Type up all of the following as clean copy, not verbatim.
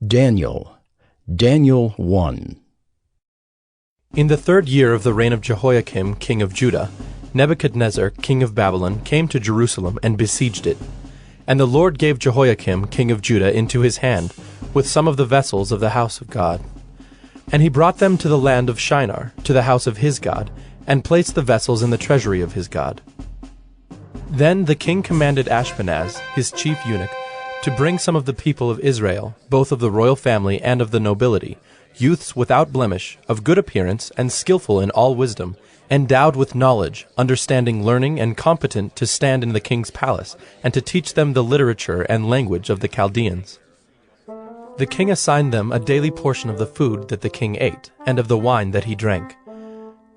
Daniel 1. In the 3rd year of the reign of Jehoiakim, king of Judah, Nebuchadnezzar, king of Babylon, came to Jerusalem and besieged it. And the Lord gave Jehoiakim, king of Judah, into his hand, with some of the vessels of the house of God. And he brought them to the land of Shinar, to the house of his God, and placed the vessels in the treasury of his God. Then the king commanded Ashpenaz, his chief eunuch, to bring some of the people of Israel, both of the royal family and of the nobility, youths without blemish, of good appearance, and skillful in all wisdom, endowed with knowledge, understanding learning, and competent to stand in the king's palace, and to teach them the literature and language of the Chaldeans. The king assigned them a daily portion of the food that the king ate, and of the wine that he drank.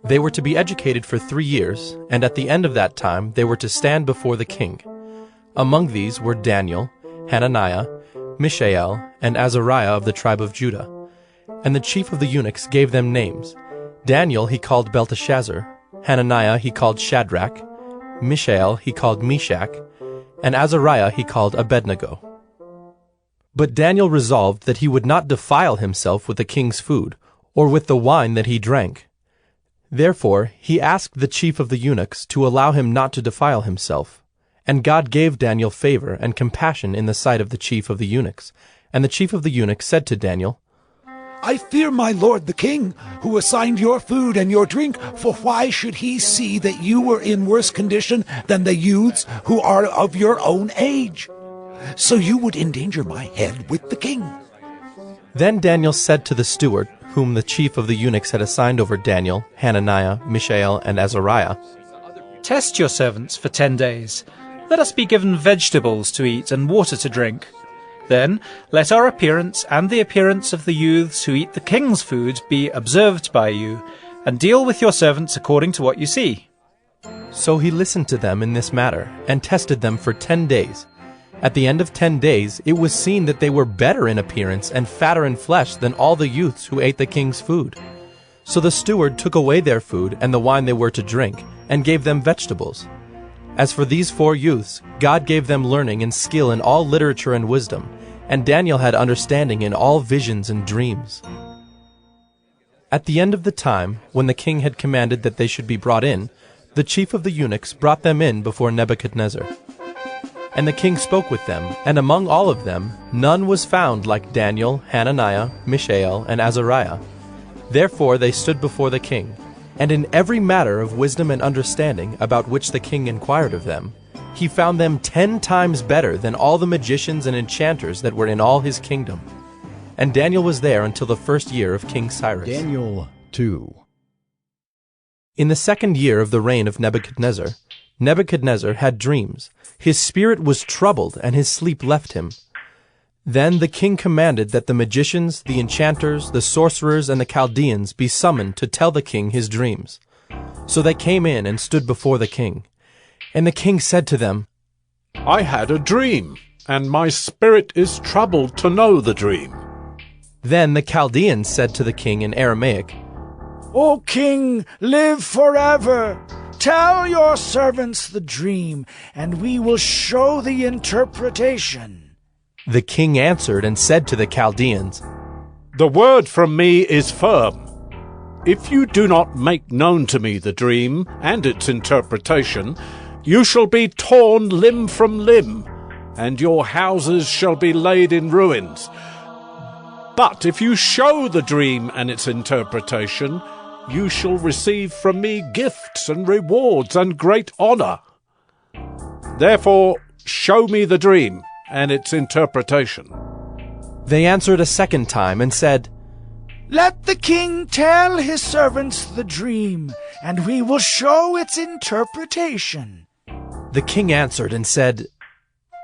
They were to be educated for 3 years, and at the end of that time they were to stand before the king. Among these were Daniel, Hananiah, Mishael, and Azariah of the tribe of Judah. And the chief of the eunuchs gave them names. Daniel he called Belteshazzar, Hananiah he called Shadrach, Mishael he called Meshach, and Azariah he called Abednego. But Daniel resolved that he would not defile himself with the king's food, or with the wine that he drank. Therefore he asked the chief of the eunuchs to allow him not to defile himself. And God gave Daniel favor and compassion in the sight of the chief of the eunuchs. And the chief of the eunuchs said to Daniel, I fear my lord the king, who assigned your food and your drink, for why should he see that you were in worse condition than the youths who are of your own age? So you would endanger my head with the king. Then Daniel said to the steward, whom the chief of the eunuchs had assigned over Daniel, Hananiah, Mishael, and Azariah, Test your servants for 10 days. Let us be given vegetables to eat and water to drink. Then let our appearance and the appearance of the youths who eat the king's food be observed by you, and deal with your servants according to what you see. So he listened to them in this matter, and tested them for 10 days. At the end of 10 days it was seen that they were better in appearance and fatter in flesh than all the youths who ate the king's food. So the steward took away their food and the wine they were to drink, and gave them vegetables. As for these 4 youths, God gave them learning and skill in all literature and wisdom, and Daniel had understanding in all visions and dreams. At the end of the time, when the king had commanded that they should be brought in, the chief of the eunuchs brought them in before Nebuchadnezzar. And the king spoke with them, and among all of them none was found like Daniel, Hananiah, Mishael, and Azariah. Therefore they stood before the king. And in every matter of wisdom and understanding about which the king inquired of them, he found them 10 times better than all the magicians and enchanters that were in all his kingdom. And Daniel was there until the 1st year of King Cyrus. Daniel 2. In the 2nd year of the reign of Nebuchadnezzar, Nebuchadnezzar had dreams. His spirit was troubled, and his sleep left him. Then the king commanded that the magicians, the enchanters, the sorcerers, and the Chaldeans be summoned to tell the king his dreams. So they came in and stood before the king. And the king said to them, I had a dream, and my spirit is troubled to know the dream. Then the Chaldeans said to the king in Aramaic, O king, live forever. Tell your servants the dream, and we will show the interpretation. The king answered and said to the Chaldeans, The word from me is firm. If you do not make known to me the dream and its interpretation, you shall be torn limb from limb, and your houses shall be laid in ruins. But if you show the dream and its interpretation, you shall receive from me gifts and rewards and great honor. Therefore, show me the dream and its interpretation. They answered a 2nd time and said, Let the king tell his servants the dream, and we will show its interpretation. The king answered and said,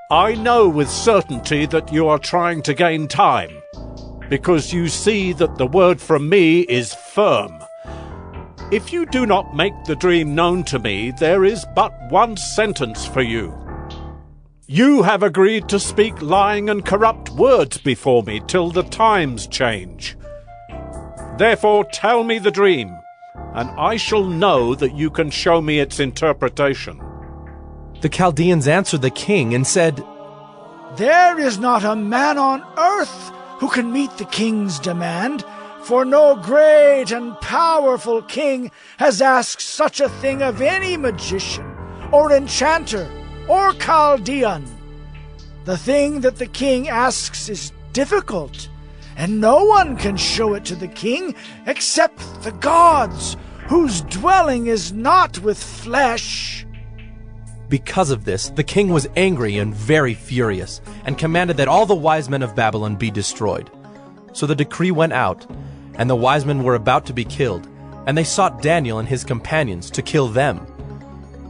I know with certainty that you are trying to gain time, because you see that the word from me is firm. If you do not make the dream known to me, there is but one sentence for you. You have agreed to speak lying and corrupt words before me till the times change. Therefore tell me the dream, and I shall know that you can show me its interpretation. The Chaldeans answered the king and said, There is not a man on earth who can meet the king's demand, for no great and powerful king has asked such a thing of any magician, or enchanter, or Chaldean. The thing that the king asks is difficult, and no one can show it to the king except the gods, whose dwelling is not with flesh." Because of this, the king was angry and very furious, and commanded that all the wise men of Babylon be destroyed. So the decree went out, and the wise men were about to be killed, and they sought Daniel and his companions to kill them.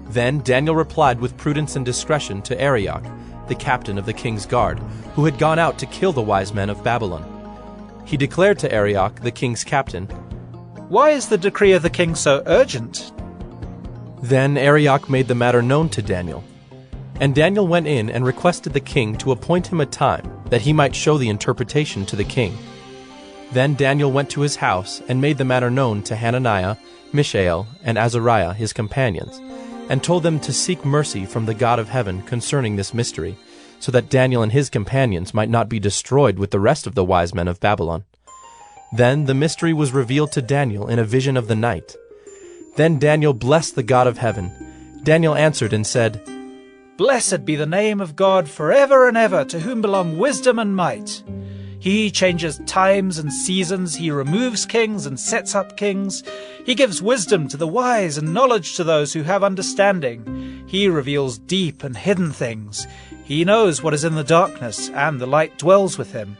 Then Daniel replied with prudence and discretion to Arioch, the captain of the king's guard, who had gone out to kill the wise men of Babylon. He declared to Arioch, the king's captain, "Why is the decree of the king so urgent?" Then Arioch made the matter known to Daniel. And Daniel went in and requested the king to appoint him a time, that he might show the interpretation to the king. Then Daniel went to his house and made the matter known to Hananiah, Mishael, and Azariah his companions, and told them to seek mercy from the God of heaven concerning this mystery, so that Daniel and his companions might not be destroyed with the rest of the wise men of Babylon. Then the mystery was revealed to Daniel in a vision of the night. Then Daniel blessed the God of heaven. Daniel answered and said, "Blessed be the name of God forever and ever, to whom belong wisdom and might. He changes times and seasons, he removes kings and sets up kings. He gives wisdom to the wise and knowledge to those who have understanding. He reveals deep and hidden things. He knows what is in the darkness, and the light dwells with him.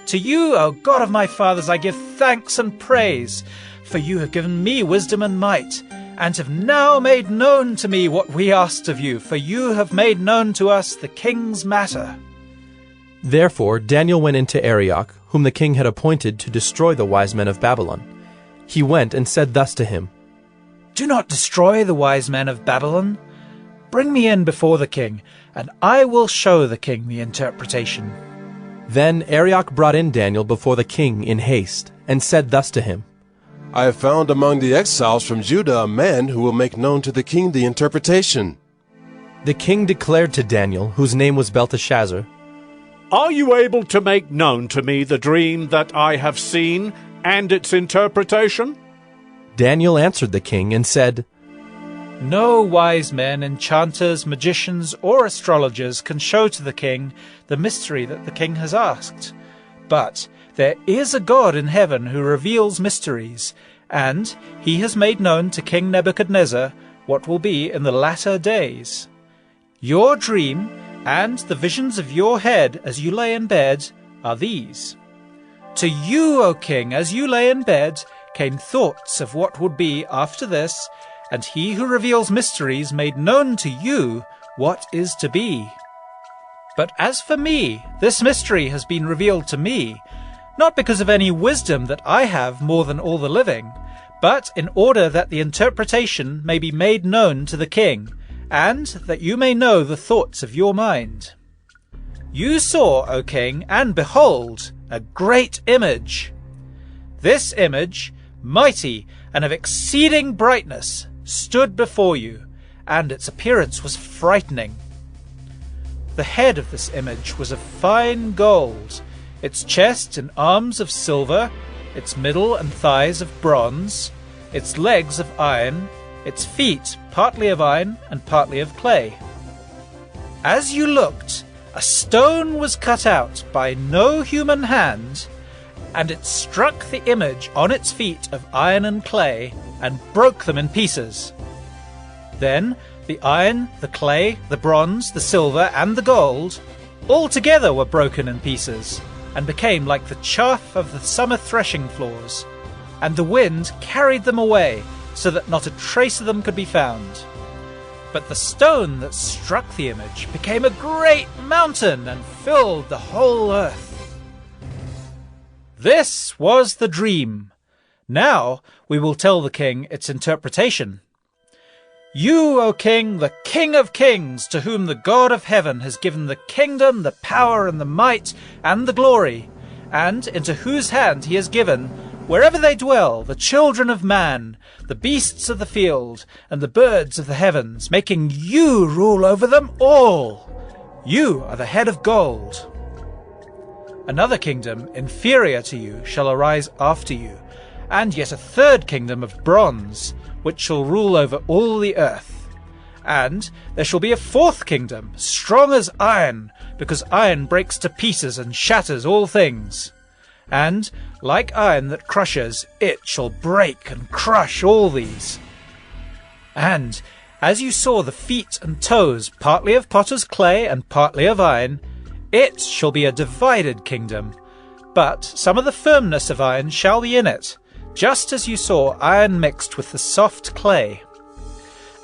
To you, O God of my fathers, I give thanks and praise, for you have given me wisdom and might, and have now made known to me what we asked of you, for you have made known to us the king's matter." Therefore Daniel went into Arioch, whom the king had appointed to destroy the wise men of Babylon. He went and said thus to him, "Do not destroy the wise men of Babylon. Bring me in before the king, and I will show the king the interpretation." Then Arioch brought in Daniel before the king in haste, and said thus to him, "I have found among the exiles from Judah a man who will make known to the king the interpretation." The king declared to Daniel, whose name was Belteshazzar, "Are you able to make known to me the dream that I have seen and its interpretation?" Daniel answered the king and said, "No wise men, enchanters, magicians, or astrologers can show to the king the mystery that the king has asked. But there is a God in heaven who reveals mysteries, and he has made known to King Nebuchadnezzar what will be in the latter days. Your dream and the visions of your head as you lay in bed are these. To you, O king, as you lay in bed, came thoughts of what would be after this, and he who reveals mysteries made known to you what is to be. But as for me, this mystery has been revealed to me, not because of any wisdom that I have more than all the living, but in order that the interpretation may be made known to the king, and that you may know the thoughts of your mind. You saw, O king, and behold, a great image. This image, mighty and of exceeding brightness, stood before you, and its appearance was frightening. The head of this image was of fine gold, its chest and arms of silver, its middle and thighs of bronze, its legs of iron, its feet partly of iron and partly of clay. As you looked, a stone was cut out by no human hand, and it struck the image on its feet of iron and clay, and broke them in pieces. Then the iron, the clay, the bronze, the silver, and the gold all together were broken in pieces, and became like the chaff of the summer threshing floors, and the wind carried them away, so that not a trace of them could be found. But the stone that struck the image became a great mountain, and filled the whole earth. This was the dream. Now we will tell the king its interpretation. You, O king, the King of kings, to whom the God of heaven has given the kingdom, the power, and the might, and the glory, and into whose hand he has given, wherever they dwell, the children of man, the beasts of the field, and the birds of the heavens, making you rule over them all. You are the head of gold. Another kingdom, inferior to you, shall arise after you, and yet a third kingdom of bronze, which shall rule over all the earth. And there shall be a fourth kingdom, strong as iron, because iron breaks to pieces and shatters all things. And, like iron that crushes, it shall break and crush all these. And, as you saw the feet and toes, partly of potter's clay and partly of iron, it shall be a divided kingdom. But some of the firmness of iron shall be in it, just as you saw iron mixed with the soft clay.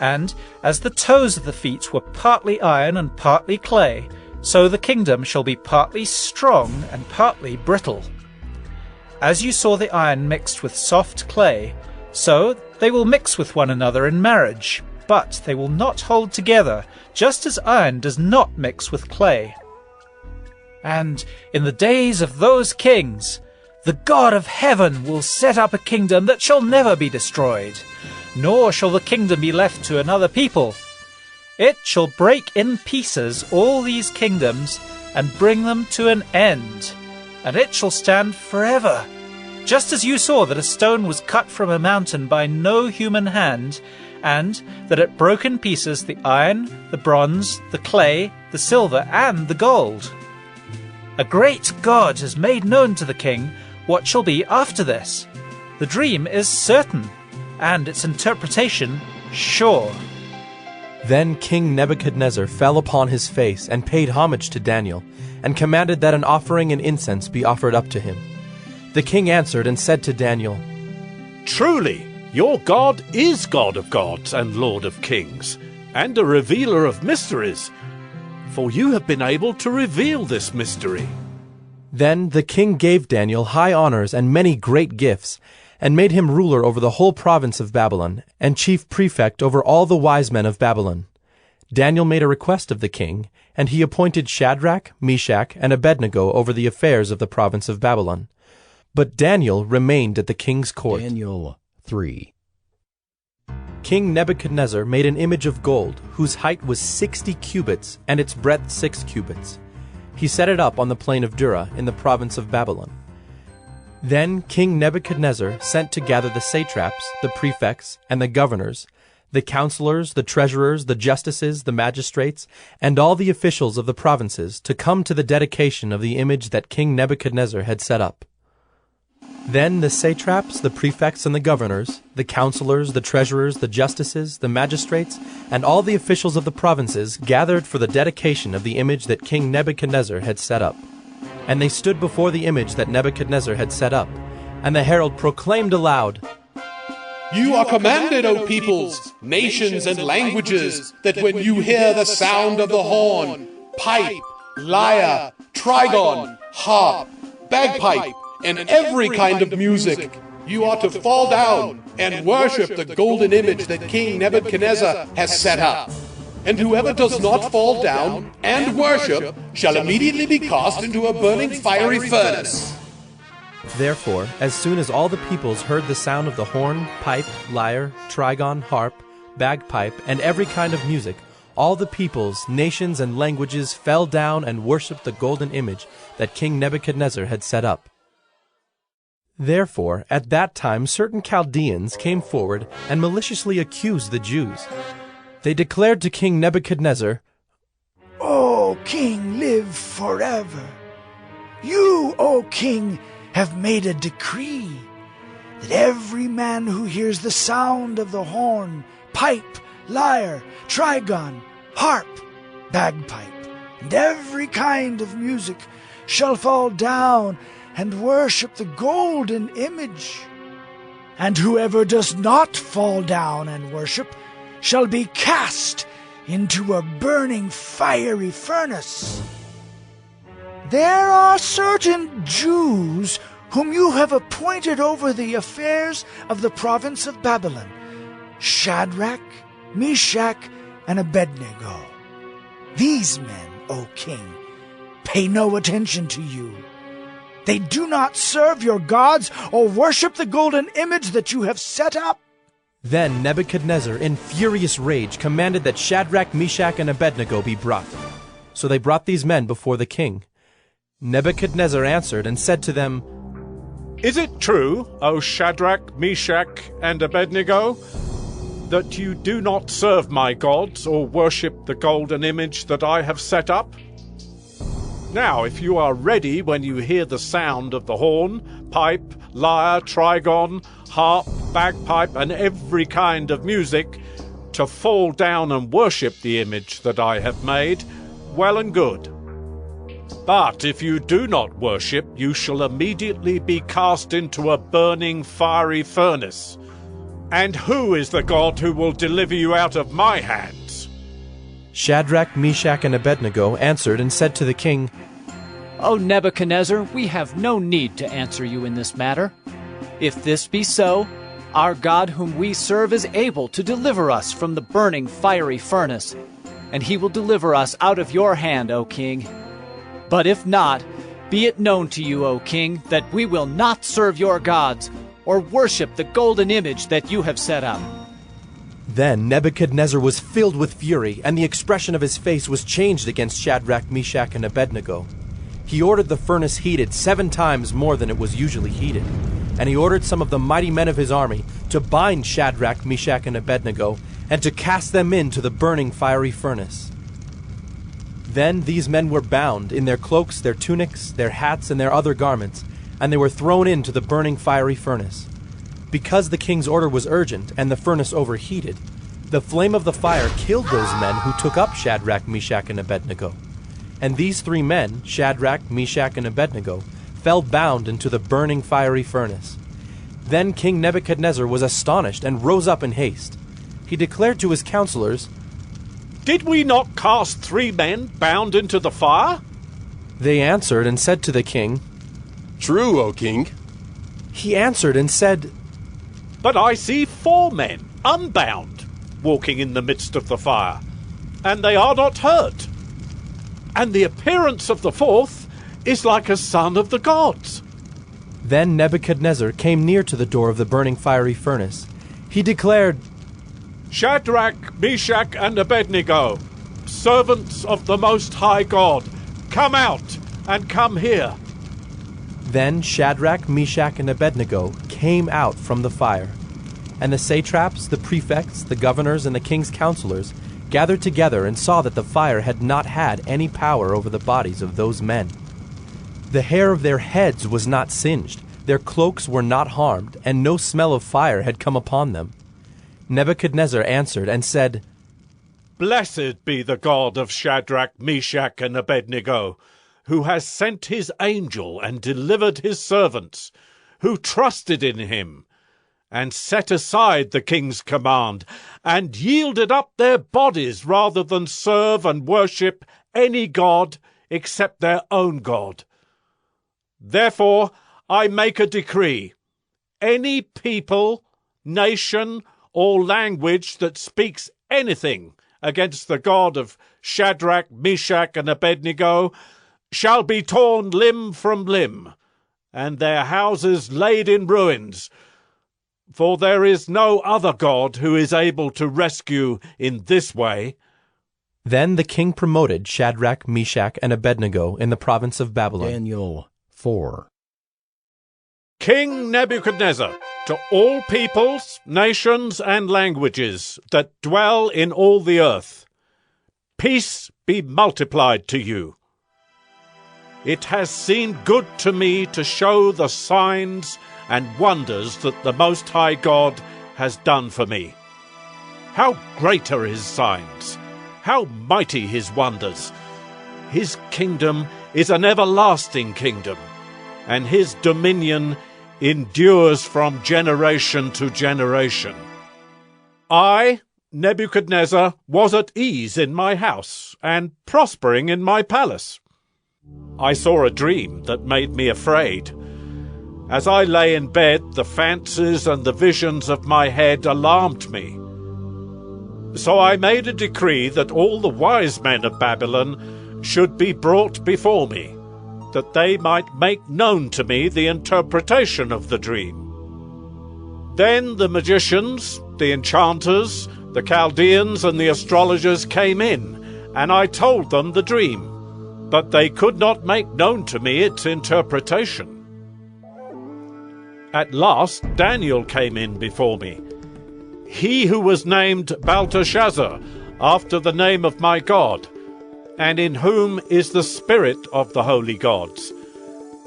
And as the toes of the feet were partly iron and partly clay, so the kingdom shall be partly strong and partly brittle. As you saw the iron mixed with soft clay, so they will mix with one another in marriage, but they will not hold together, just as iron does not mix with clay. And in the days of those kings, the God of heaven will set up a kingdom that shall never be destroyed, nor shall the kingdom be left to another people. It shall break in pieces all these kingdoms and bring them to an end, and it shall stand forever. Just as you saw that a stone was cut from a mountain by no human hand, and that it broke in pieces the iron, the bronze, the clay, the silver, and the gold. A great God has made known to the king what shall be after this. The dream is certain, and its interpretation sure. Then King Nebuchadnezzar fell upon his face and paid homage to Daniel, and commanded that an offering and incense be offered up to him. The king answered and said to Daniel, Truly, your God is God of gods and Lord of kings, and a revealer of mysteries, for you have been able to reveal this mystery. Then the king gave Daniel high honors and many great gifts, and made him ruler over the whole province of Babylon, and chief prefect over all the wise men of Babylon. Daniel made a request of the king, and he appointed Shadrach, Meshach, and Abednego over the affairs of the province of Babylon. But Daniel remained at the king's court. Daniel 3. King Nebuchadnezzar made an image of gold, whose height was 60 cubits, and its breadth 6 cubits. He set it up on the plain of Dura in the province of Babylon. Then King Nebuchadnezzar sent to gather the satraps, the prefects, and the governors, the counselors, the treasurers, the justices, the magistrates, and all the officials of the provinces to come to the dedication of the image that King Nebuchadnezzar had set up. Then the satraps, the prefects, and the governors, the counselors, the treasurers, the justices, the magistrates, and all the officials of the provinces gathered for the dedication of the image that King Nebuchadnezzar had set up. And they stood before the image that Nebuchadnezzar had set up, and the herald proclaimed aloud, You are commanded, O peoples, nations, and languages, that when you hear the sound of the horn, pipe, lyre, trigon, harp, bagpipe, and every kind of music, you are to fall down and worship the golden image that King Nebuchadnezzar has set up. And whoever does not fall down and worship shall immediately be cast into a burning fiery furnace. Therefore, as soon as all the peoples heard the sound of the horn, pipe, lyre, trigon, harp, bagpipe, and every kind of music, all the peoples, nations, and languages fell down and worshipped the golden image that King Nebuchadnezzar had set up. Therefore, at that time certain Chaldeans came forward and maliciously accused the Jews. They declared to King Nebuchadnezzar, O king, live forever. You, O king, have made a decree that every man who hears the sound of the horn, pipe, lyre, trigon, harp, bagpipe, and every kind of music shall fall down and worship the golden image. And whoever does not fall down and worship shall be cast into a burning fiery furnace. There are certain Jews whom you have appointed over the affairs of the province of Babylon, Shadrach, Meshach, and Abednego. These men, O king, pay no attention to you. They do not serve your gods or worship the golden image that you have set up. Then Nebuchadnezzar, in furious rage, commanded that Shadrach, Meshach, and Abednego be brought. So they brought these men before the king. Nebuchadnezzar answered and said to them, Is it true, O Shadrach, Meshach, and Abednego, that you do not serve my gods or worship the golden image that I have set up? Now, if you are ready when you hear the sound of the horn, pipe, lyre, trigon, harp, bagpipe, and every kind of music, to fall down and worship the image that I have made, well and good. But if you do not worship, you shall immediately be cast into a burning fiery furnace. And who is the God who will deliver you out of my hands? Shadrach, Meshach, and Abednego answered and said to the king, O Nebuchadnezzar, we have no need to answer you in this matter. If this be so, our God whom we serve is able to deliver us from the burning fiery furnace, and he will deliver us out of your hand, O king. But if not, be it known to you, O king, that we will not serve your gods or worship the golden image that you have set up. Then Nebuchadnezzar was filled with fury, and the expression of his face was changed against Shadrach, Meshach, and Abednego. He ordered the furnace heated 7 times more than it was usually heated, and he ordered some of the mighty men of his army to bind Shadrach, Meshach, and Abednego, and to cast them into the burning fiery furnace. Then these men were bound in their cloaks, their tunics, their hats, and their other garments, and they were thrown into the burning fiery furnace. Because the king's order was urgent and the furnace overheated, the flame of the fire killed those men who took up Shadrach, Meshach, and Abednego. And these 3 men, Shadrach, Meshach, and Abednego, fell bound into the burning fiery furnace. Then King Nebuchadnezzar was astonished and rose up in haste. He declared to his counselors, Did we not cast 3 men bound into the fire? They answered and said to the king, True, O king. He answered and said, But I see 4 men, unbound, walking in the midst of the fire, and they are not hurt. And the appearance of the 4th is like a son of the gods. Then Nebuchadnezzar came near to the door of the burning fiery furnace. He declared, Shadrach, Meshach, and Abednego, servants of the Most High God, come out and come here. Then Shadrach, Meshach, and Abednego came out from the fire. And the satraps, the prefects, the governors, and the king's counselors gathered together and saw that the fire had not had any power over the bodies of those men. The hair of their heads was not singed, their cloaks were not harmed, and no smell of fire had come upon them. Nebuchadnezzar answered and said, Blessed be the God of Shadrach, Meshach, and Abednego, who has sent his angel and delivered his servants, who trusted in him, and set aside the king's command, and yielded up their bodies rather than serve and worship any god except their own God. Therefore I make a decree. Any people, nation, or language that speaks anything against the God of Shadrach, Meshach, and Abednego shall be torn limb from limb, and their houses laid in ruins. For there is no other God who is able to rescue in this way. Then the king promoted Shadrach, Meshach, and Abednego in the province of Babylon. Daniel 4. King Nebuchadnezzar, to all peoples, nations, and languages that dwell in all the earth, peace be multiplied to you. It has seemed good to me to show the signs and wonders that the Most High God has done for me. How great are his signs! How mighty his wonders! His kingdom is an everlasting kingdom, and his dominion endures from generation to generation. I, Nebuchadnezzar, was at ease in my house and prospering in my palace. I saw a dream that made me afraid. As I lay in bed, the fancies and the visions of my head alarmed me. So I made a decree that all the wise men of Babylon should be brought before me, that they might make known to me the interpretation of the dream. Then the magicians, the enchanters, the Chaldeans, and the astrologers came in, and I told them the dream. but they could not make known to me its interpretation. At last Daniel came in before me, he who was named Belteshazzar, after the name of my God, and in whom is the spirit of the holy gods.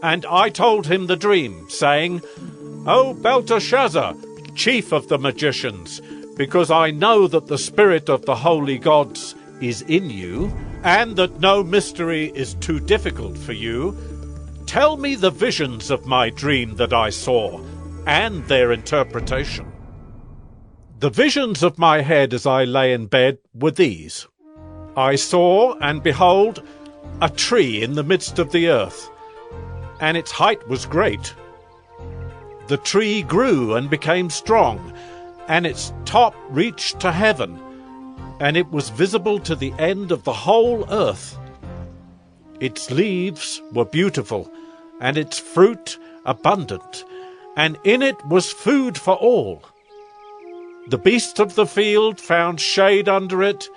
And I told him the dream, saying, O Belteshazzar, chief of the magicians, because I know that the spirit of the holy gods is in you, and that no mystery is too difficult for you, tell me the visions of my dream that I saw, and their interpretation. The visions of my head as I lay in bed were these. I saw, and behold, a tree in the midst of the earth, and its height was great. The tree grew and became strong, and its top reached to heaven, and it was visible to the end of the whole earth. Its leaves were beautiful, and its fruit abundant, and in it was food for all. The beasts of the field found shade under it,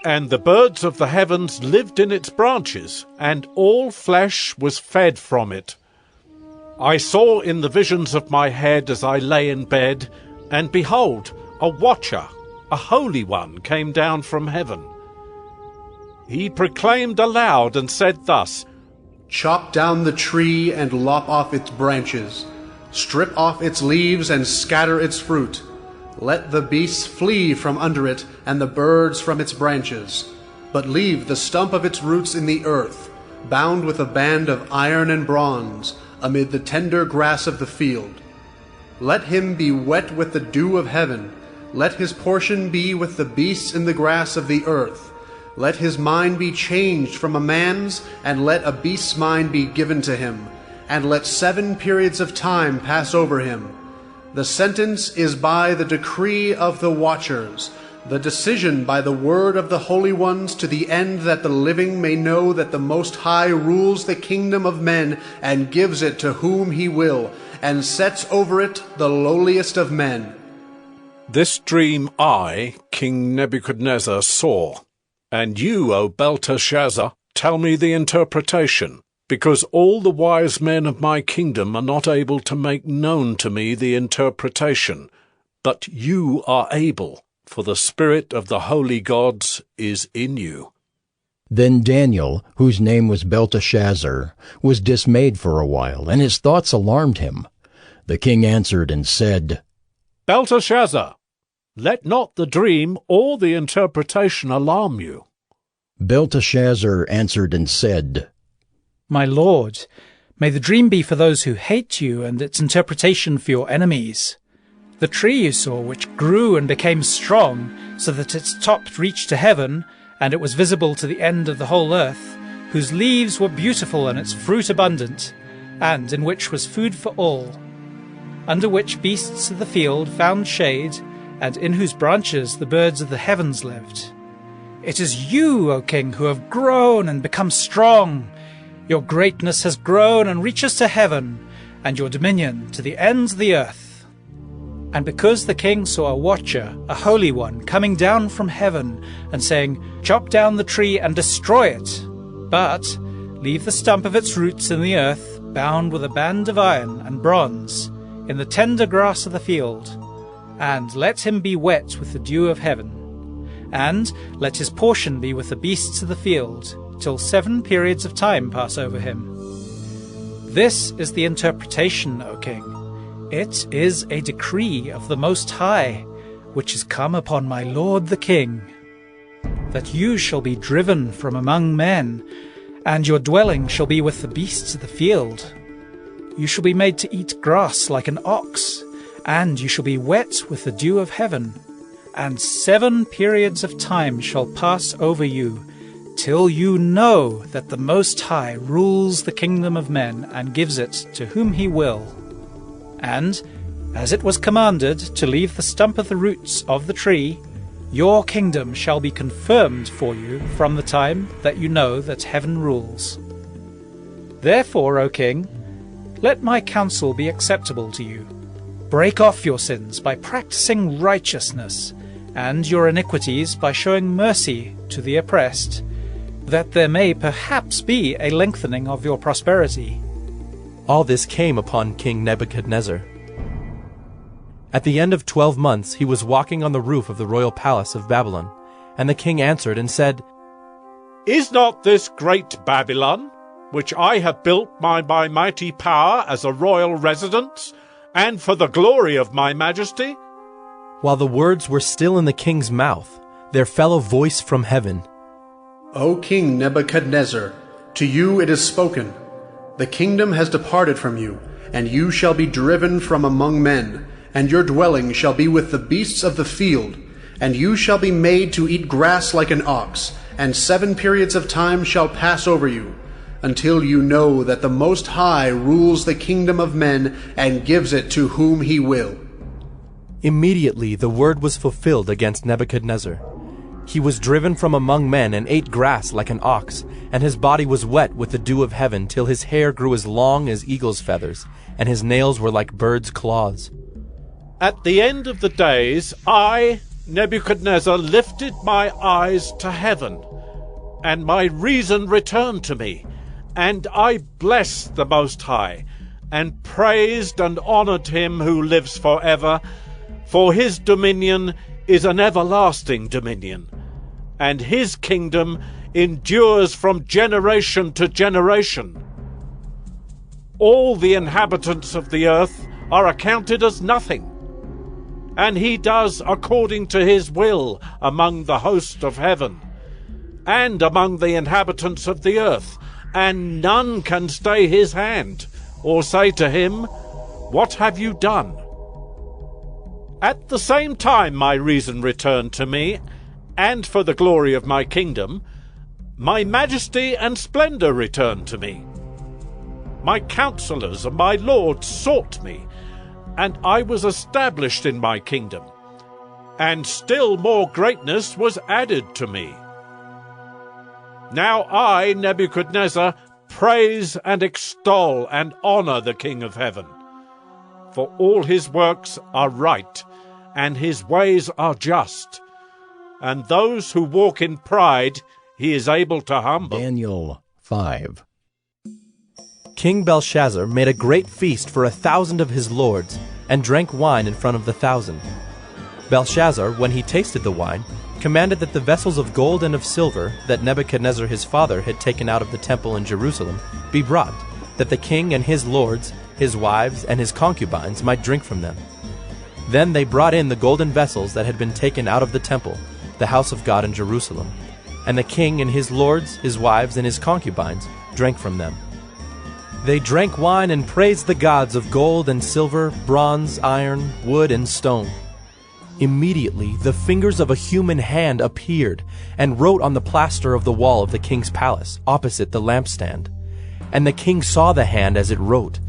and the birds of the heavens lived in its branches, and all flesh was fed from it. I saw in the visions of my head as I lay in bed, and behold, a watcher, a holy one, came down from heaven. He proclaimed aloud and said thus, Chop down the tree and lop off its branches. Strip off its leaves and scatter its fruit. Let the beasts flee from under it, and the birds from its branches. But leave the stump of its roots in the earth, bound with a band of iron and bronze, amid the tender grass of the field. Let him be wet with the dew of heaven. Let his portion be with the beasts in the grass of the earth. Let his mind be changed from a man's, and let a beast's mind be given to him. And let 7 periods of time pass over him. The sentence is by the decree of the watchers, the decision by the word of the holy ones, to the end that the living may know that the Most High rules the kingdom of men, and gives it to whom he will, and sets over it the lowliest of men. This dream I, King Nebuchadnezzar, saw, and you, O Belteshazzar, tell me the interpretation, because all the wise men of my kingdom are not able to make known to me the interpretation, but you are able, for the spirit of the holy gods is in you. Then Daniel, whose name was Belteshazzar, was dismayed for a while, and his thoughts alarmed him. The king answered and said, Belteshazzar, let not the dream or the interpretation alarm you. Belteshazzar answered and said, My lord, may the dream be for those who hate you, and its interpretation for your enemies. The tree you saw, which grew and became strong, so that its top reached to heaven, and it was visible to the end of the whole earth, whose leaves were beautiful and its fruit abundant, and in which was food for all, under which beasts of the field found shade, and in whose branches the birds of the heavens lived. It is you, O king, who have grown and become strong. Your greatness has grown and reaches to heaven, and your dominion to the ends of the earth. And because the king saw a watcher, a holy one, coming down from heaven, and saying, Chop down the tree and destroy it, but leave the stump of its roots in the earth, bound with a band of iron and bronze, in the tender grass of the field, and let him be wet with the dew of heaven, and let his portion be with the beasts of the field, till 7 periods of time pass over him. This is the interpretation, O king. It is a decree of the Most High, which is come upon my lord the king, that you shall be driven from among men, and your dwelling shall be with the beasts of the field. You shall be made to eat grass like an ox, and you shall be wet with the dew of heaven, and 7 periods of time shall pass over you, till you know that the Most High rules the kingdom of men, and gives it to whom he will. And, as it was commanded to leave the stump of the roots of the tree, your kingdom shall be confirmed for you from the time that you know that heaven rules. Therefore, O king, let my counsel be acceptable to you. Break off your sins by practicing righteousness, and your iniquities by showing mercy to the oppressed. that there may perhaps be a lengthening of your prosperity. All this came upon King Nebuchadnezzar. At the end of 12 months he was walking on the roof of the royal palace of Babylon, and the king answered and said, Is not this great Babylon, which I have built by my mighty power as a royal residence, and for the glory of my majesty? While the words were still in the king's mouth, there fell a voice from heaven. O King Nebuchadnezzar, to you it is spoken. The kingdom has departed from you, and you shall be driven from among men, and your dwelling shall be with the beasts of the field, and you shall be made to eat grass like an ox, and 7 periods of time shall pass over you, until you know that the Most High rules the kingdom of men and gives it to whom he will. Immediately the word was fulfilled against Nebuchadnezzar. He was driven from among men and ate grass like an ox, and his body was wet with the dew of heaven till his hair grew as long as eagle's feathers, and his nails were like birds' claws. At the end of the days, I, Nebuchadnezzar, lifted my eyes to heaven, and my reason returned to me, and I blessed the Most High, and praised and honored him who lives forever, for his dominion is an everlasting dominion, and his kingdom endures from generation to generation. All the inhabitants of the earth are accounted as nothing, and he does according to his will among the host of heaven, and among the inhabitants of the earth, and none can stay his hand, or say to him, What have you done? At the same time my reason returned to me, and for the glory of my kingdom, my majesty and splendor returned to me. My counselors and my lords sought me, and I was established in my kingdom, and still more greatness was added to me. Now I, Nebuchadnezzar, praise and extol and honor the King of heaven, for all his works are right, and his ways are just, and those who walk in pride he is able to humble. Daniel 5. King Belshazzar made a great feast for 1,000 of his lords, and drank wine in front of the 1,000. Belshazzar, when he tasted the wine, commanded that the vessels of gold and of silver that Nebuchadnezzar his father had taken out of the temple in Jerusalem be brought, that the king and his lords, his wives, and his concubines might drink from them. Then they brought in the golden vessels that had been taken out of the temple, the house of God in Jerusalem, and the king and his lords, his wives, and his concubines drank from them. They drank wine and praised the gods of gold and silver, bronze, iron, wood, and stone. Immediately the fingers of a human hand appeared and wrote on the plaster of the wall of the king's palace, opposite the lampstand. And the king saw the hand as it wrote.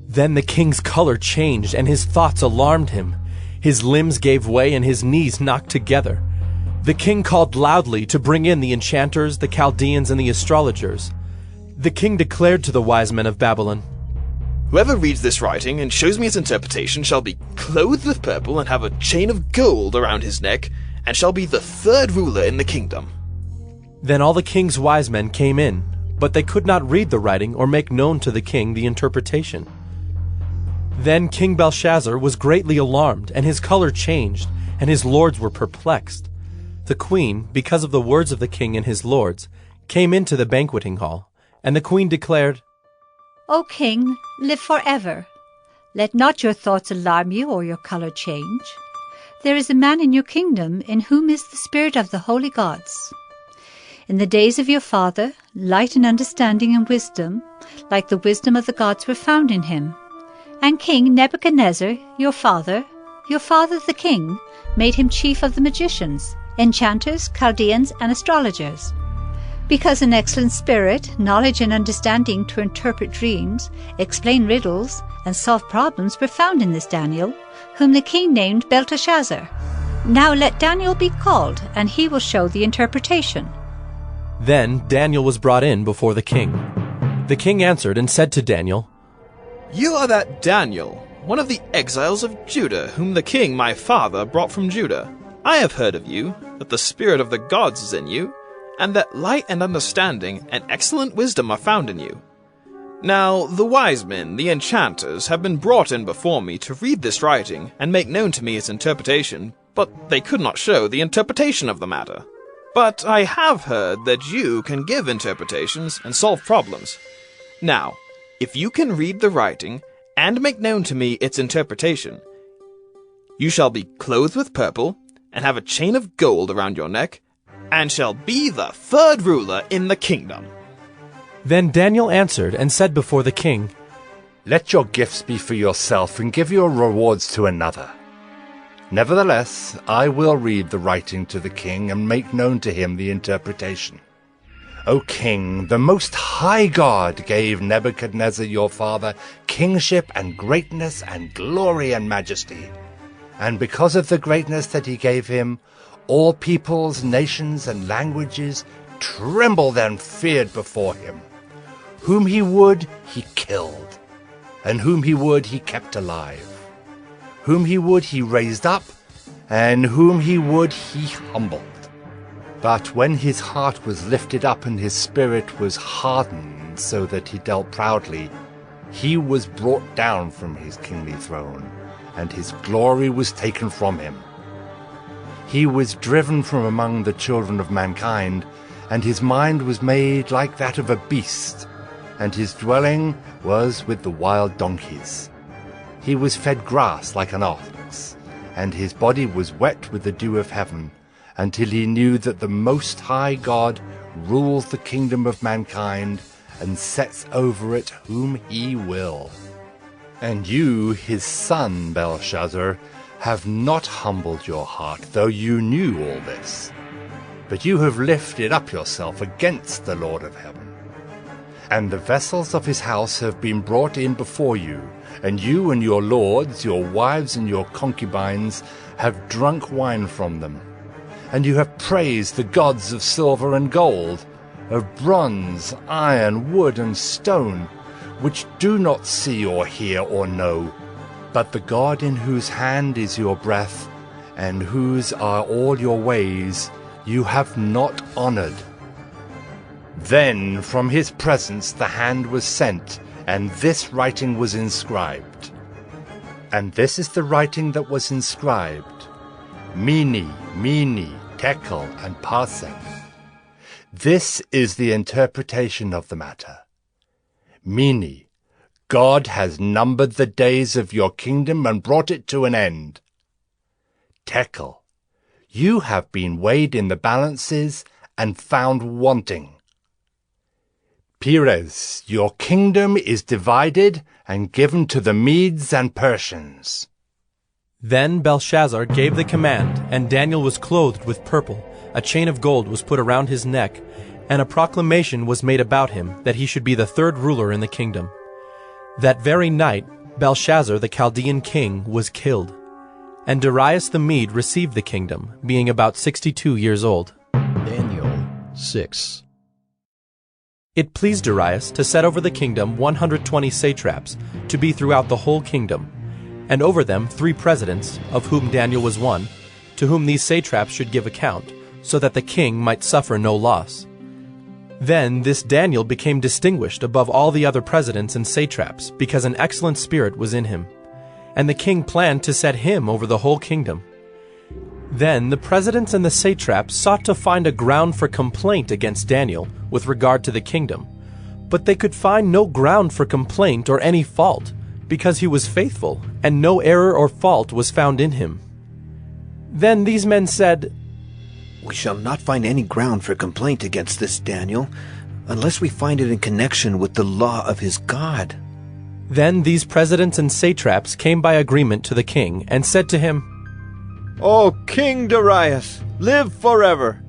Then the king's color changed, and his thoughts alarmed him. His limbs gave way, and his knees knocked together. The king called loudly to bring in the enchanters, the Chaldeans, and the astrologers. The king declared to the wise men of Babylon, Whoever reads this writing and shows me its interpretation shall be clothed with purple and have a chain of gold around his neck, and shall be the 3rd ruler in the kingdom. Then all the king's wise men came in, but they could not read the writing or make known to the king the interpretation. Then King Belshazzar was greatly alarmed, and his color changed, and his lords were perplexed. The queen, because of the words of the king and his lords, came into the banqueting hall, and the queen declared, O king, live forever. Let not your thoughts alarm you or your color change. There is a man in your kingdom in whom is the spirit of the holy gods. In the days of your father, light and understanding and wisdom, like the wisdom of the gods, were found in him. And King Nebuchadnezzar, your father the king, made him chief of the magicians, enchanters, Chaldeans, and astrologers. Because an excellent spirit, knowledge and understanding to interpret dreams, explain riddles, and solve problems were found in this Daniel, whom the king named Belteshazzar. Now let Daniel be called, and he will show the interpretation. Then Daniel was brought in before the king. The king answered and said to Daniel, You are that Daniel, one of the exiles of Judah, whom the king my father brought from Judah. I have heard of you, that the spirit of the gods is in you, and that light and understanding and excellent wisdom are found in you. Now the wise men, the enchanters, have been brought in before me to read this writing and make known to me its interpretation, but they could not show the interpretation of the matter. But I have heard that you can give interpretations and solve problems. Now, if you can read the writing and make known to me its interpretation, you shall be clothed with purple and have a chain of gold around your neck, and shall be the third ruler in the kingdom. Then Daniel answered and said before the king, Let your gifts be for yourself, and give your rewards to another. Nevertheless, I will read the writing to the king, and make known to him the interpretation. O king, the most high God gave Nebuchadnezzar your father kingship and greatness and glory and majesty. And because of the greatness that he gave him, all peoples, nations, and languages trembled and feared before him. Whom he would, he killed, and whom he would, he kept alive. Whom he would, he raised up, and whom he would, he humbled. But when his heart was lifted up and his spirit was hardened so that he dealt proudly, he was brought down from his kingly throne, and his glory was taken from him. He was driven from among the children of mankind, and his mind was made like that of a beast, and his dwelling was with the wild donkeys. He was fed grass like an ox, and his body was wet with the dew of heaven, until he knew that the Most High God rules the kingdom of mankind, and sets over it whom he will. And you, his son, Belshazzar, have not humbled your heart, though you knew all this. But you have lifted up yourself against the Lord of heaven. And the vessels of his house have been brought in before you, and you and your lords, your wives and your concubines, have drunk wine from them. And you have praised the gods of silver and gold, of bronze, iron, wood, and stone, which do not see or hear or know, but the God in whose hand is your breath, and whose are all your ways, you have not honored. Then from his presence the hand was sent, and this writing was inscribed. And this is the writing that was inscribed: Mene, Mene, Tekel, and Parsec. This is the interpretation of the matter. Mene, God has numbered the days of your kingdom and brought it to an end. Tekel, you have been weighed in the balances and found wanting. Peres, your kingdom is divided and given to the Medes and Persians. Then Belshazzar gave the command, and Daniel was clothed with purple. A chain of gold was put around his neck, and a proclamation was made about him that he should be the third ruler in the kingdom. That very night Belshazzar the Chaldean king was killed, and Darius the Mede received the kingdom, being about 62 years old. Daniel 6. It pleased Darius to set over the kingdom 120 satraps, to be throughout the whole kingdom, and over them 3 presidents, of whom Daniel was one, to whom these satraps should give account, so that the king might suffer no loss. Then this Daniel became distinguished above all the other presidents and satraps, because an excellent spirit was in him. And the king planned to set him over the whole kingdom. Then the presidents and the satraps sought to find a ground for complaint against Daniel with regard to the kingdom. But they could find no ground for complaint or any fault, because he was faithful, and no error or fault was found in him. Then these men said, We shall not find any ground for complaint against this Daniel, unless we find it in connection with the law of his God. Then these presidents and satraps came by agreement to the king, and said to him, O King Darius, live forever!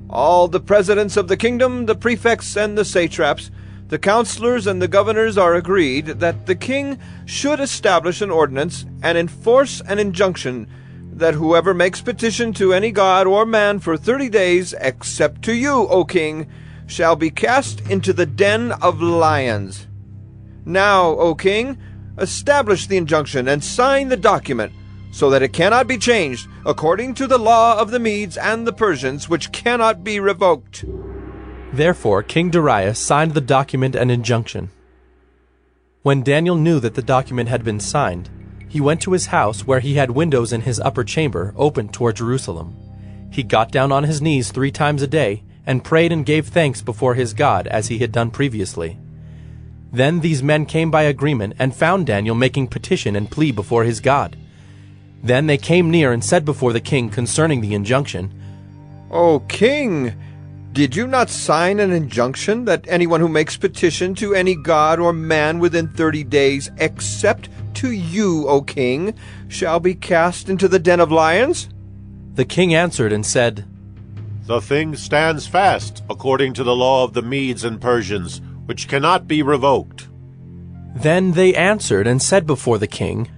All the presidents of the kingdom, the prefects and the satraps, the counselors and the governors are agreed that the king should establish an ordinance and enforce an injunction that whoever makes petition to any god or man for 30 days, except to you, O king, shall be cast into the den of lions. Now, O king, establish the injunction and sign the document, so that it cannot be changed, according to the law of the Medes and the Persians, which cannot be revoked. Therefore King Darius signed the document and injunction. When Daniel knew that the document had been signed, he went to his house where he had windows in his upper chamber open toward Jerusalem. He got down on his knees 3 times a day and prayed and gave thanks before his God as he had done previously. Then these men came by agreement and found Daniel making petition and plea before his God. Then they came near and said before the king concerning the injunction, O king, did you not sign an injunction that anyone who makes petition to any god or man within 30 days, except to you, O king, shall be cast into the den of lions? The king answered and said, The thing stands fast according to the law of the Medes and Persians, which cannot be revoked. Then they answered and said before the king,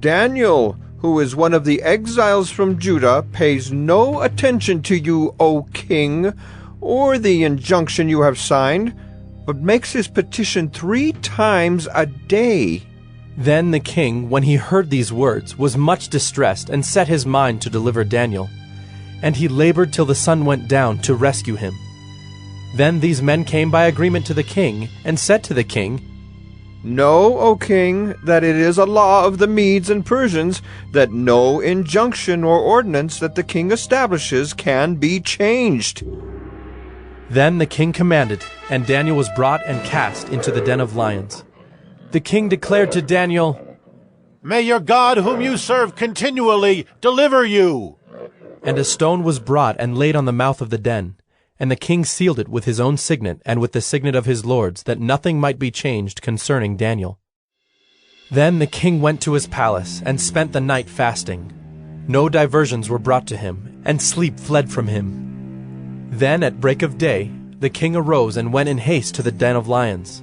Daniel, who is one of the exiles from Judah, pays no attention to you, O king, or the injunction you have signed, but makes his petition 3 times a day. Then the king, when he heard these words, was much distressed and set his mind to deliver Daniel. And he labored till the sun went down to rescue him. Then these men came by agreement to the king and said to the king, Know, O king, that it is a law of the Medes and Persians that no injunction or ordinance that the king establishes can be changed. Then the king commanded, and Daniel was brought and cast into the den of lions. The king declared to Daniel, May your God, whom you serve continually, deliver you. And a stone was brought and laid on the mouth of the den. And the king sealed it with his own signet and with the signet of his lords, that nothing might be changed concerning Daniel. Then the king went to his palace and spent the night fasting. No diversions were brought to him, and sleep fled from him. Then at break of day the king arose and went in haste to the den of lions.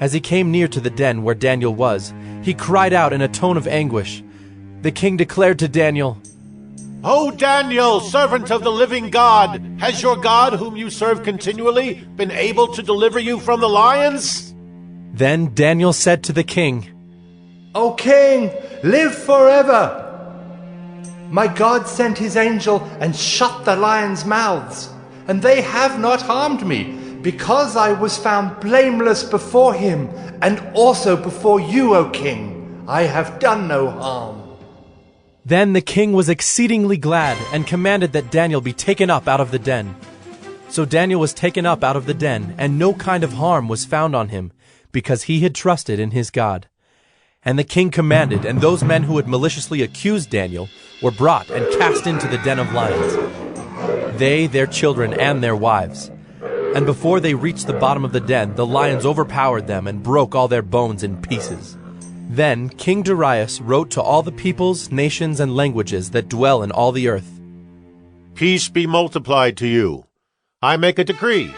As he came near to the den where Daniel was, he cried out in a tone of anguish. The king declared to Daniel, O Daniel, servant of the living God, has your God, whom you serve continually, been able to deliver you from the lions? Then Daniel said to the king, O king, live forever! My God sent his angel and shut the lions' mouths, and they have not harmed me, because I was found blameless before him, and also before you, O king. I have done no harm. Then the king was exceedingly glad, and commanded that Daniel be taken up out of the den. So Daniel was taken up out of the den, and no kind of harm was found on him, because he had trusted in his God. And the king commanded, and those men who had maliciously accused Daniel were brought and cast into the den of lions, they, their children, and their wives. And before they reached the bottom of the den, the lions overpowered them and broke all their bones in pieces. Then King Darius wrote to all the peoples, nations, and languages that dwell in all the earth. Peace be multiplied to you. I make a decree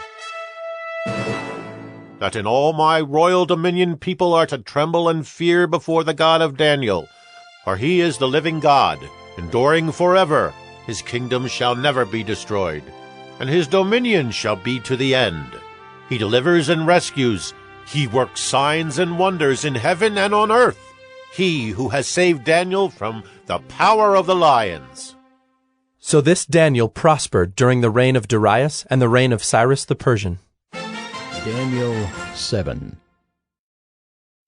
that in all my royal dominion people are to tremble and fear before the God of Daniel, for he is the living God, enduring forever. His kingdom shall never be destroyed, and his dominion shall be to the end. He delivers and rescues. He works signs and wonders in heaven and on earth. He who has saved Daniel from the power of the lions. So this Daniel prospered during the reign of Darius and the reign of Cyrus the Persian. Daniel 7.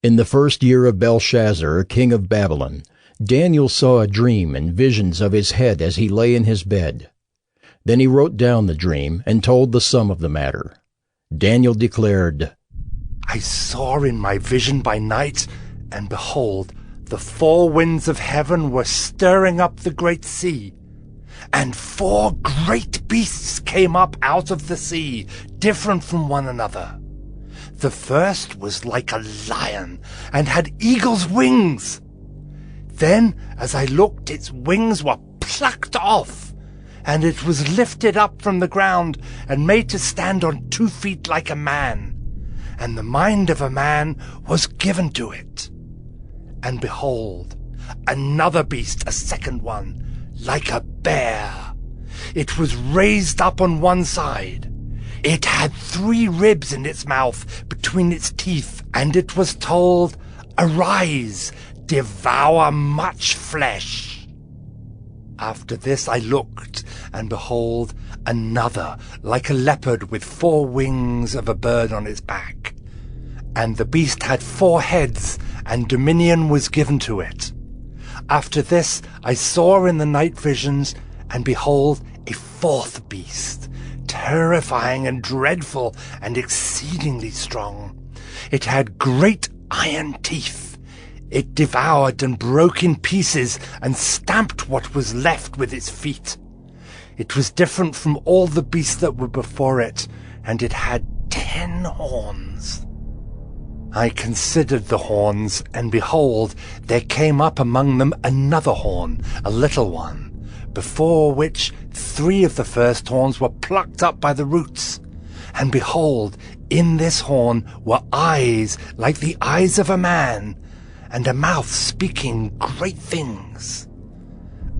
In the 1st year of Belshazzar, king of Babylon, Daniel saw a dream and visions of his head as he lay in his bed. Then he wrote down the dream and told the sum of the matter. Daniel declared, I saw in my vision by night, and behold, the 4 winds of heaven were stirring up the great sea. And 4 great beasts came up out of the sea, different from one another. The first was like a lion, and had eagle's wings. Then, as I looked, its wings were plucked off, and it was lifted up from the ground, and made to stand on 2 feet like a man. And the mind of a man was given to it. And behold, another beast, a second one, like a bear. It was raised up on one side. It had 3 ribs in its mouth between its teeth, and it was told, Arise, devour much flesh. After this I looked, and behold, another, like a leopard with 4 wings of a bird on its back. And the beast had 4 heads, and dominion was given to it. After this I saw in the night visions, and behold, a 4th beast, terrifying and dreadful and exceedingly strong. It had great iron teeth. It devoured and broke in pieces and stamped what was left with its feet. It was different from all the beasts that were before it, and it had 10 horns. I considered the horns, and behold, there came up among them another horn, a little one, before which 3 of the first horns were plucked up by the roots. And behold, in this horn were eyes like the eyes of a man, and a mouth speaking great things.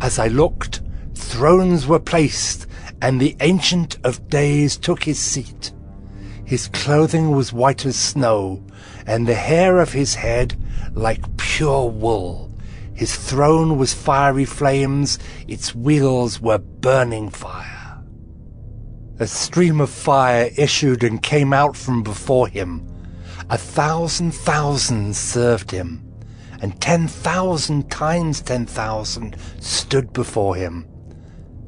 As I looked, thrones were placed, and the Ancient of Days took his seat. His clothing was white as snow, and the hair of his head like pure wool. His throne was fiery flames, its wheels were burning fire. A stream of fire issued and came out from before him. 1,000 thousands served him, and 10,000 times 10,000 stood before him.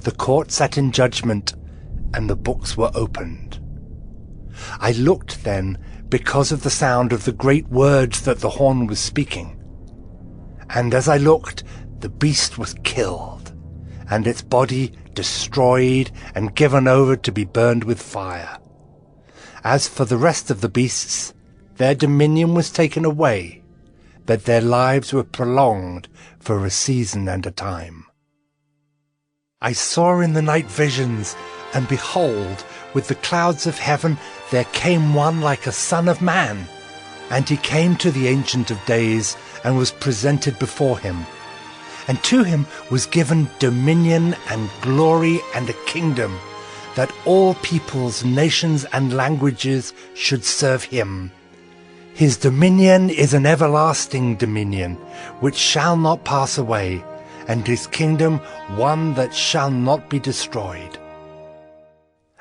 The court sat in judgment, and the books were opened. I looked then, because of the sound of the great words that the horn was speaking. And as I looked, the beast was killed, and its body destroyed and given over to be burned with fire. As for the rest of the beasts, their dominion was taken away, but their lives were prolonged for a season and a time. I saw in the night visions, and behold, with the clouds of heaven there came one like a son of man. And he came to the Ancient of Days, and was presented before him. And to him was given dominion and glory and a kingdom, that all peoples, nations, and languages should serve him. His dominion is an everlasting dominion, which shall not pass away, and his kingdom one that shall not be destroyed.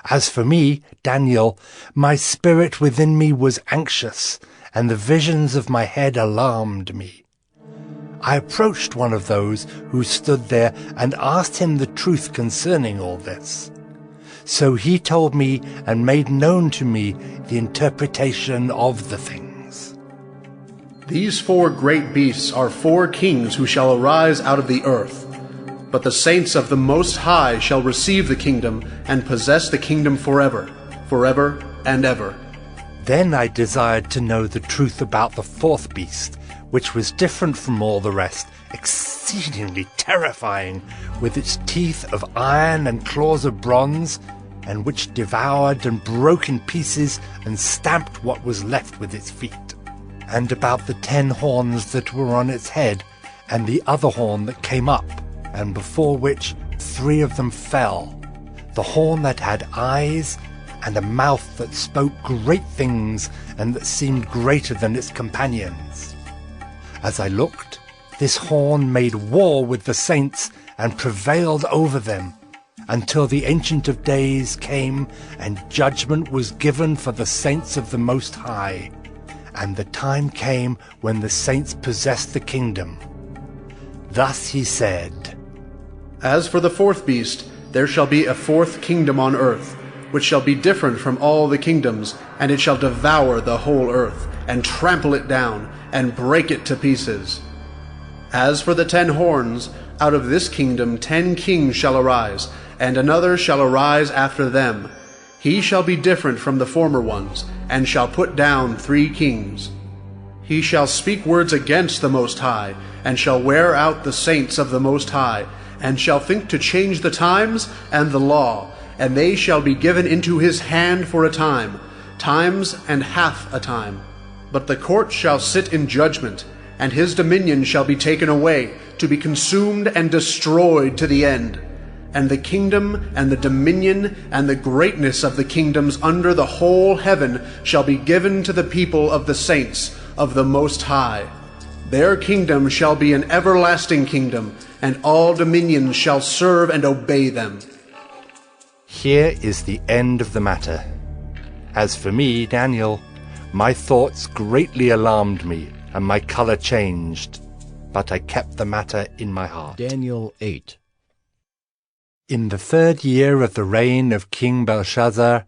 As for me, Daniel, my spirit within me was anxious, and the visions of my head alarmed me. I approached one of those who stood there and asked him the truth concerning all this. So he told me and made known to me the interpretation of the things. These 4 great beasts are 4 kings who shall arise out of the earth. But the saints of the Most High shall receive the kingdom and possess the kingdom forever, forever and ever. Then I desired to know the truth about the 4th beast, which was different from all the rest, exceedingly terrifying, with its teeth of iron and claws of bronze, and which devoured and broke in pieces and stamped what was left with its feet. And about the 10 horns that were on its head, and the other horn that came up, and before which 3 of them fell, the horn that had eyes, and a mouth that spoke great things, and that seemed greater than its companions. As I looked, this horn made war with the saints, and prevailed over them, until the Ancient of Days came, and judgment was given for the saints of the Most High. And the time came when the saints possessed the kingdom. Thus he said, As for the 4th beast, there shall be a 4th kingdom on earth, which shall be different from all the kingdoms, and it shall devour the whole earth, and trample it down, and break it to pieces. As for the 10 horns, out of this kingdom 10 kings shall arise, and another shall arise after them. He shall be different from the former ones, and shall put down 3 kings. He shall speak words against the Most High, and shall wear out the saints of the Most High, and shall think to change the times and the law, and they shall be given into his hand for a time, times and half a time. But the court shall sit in judgment, and his dominion shall be taken away, to be consumed and destroyed to the end. And the kingdom and the dominion and the greatness of the kingdoms under the whole heaven shall be given to the people of the saints of the Most High. Their kingdom shall be an everlasting kingdom, and all dominions shall serve and obey them. Here is the end of the matter. As for me, Daniel, my thoughts greatly alarmed me, and my color changed, but I kept the matter in my heart. Daniel 8. In the 3rd year of the reign of King Belshazzar,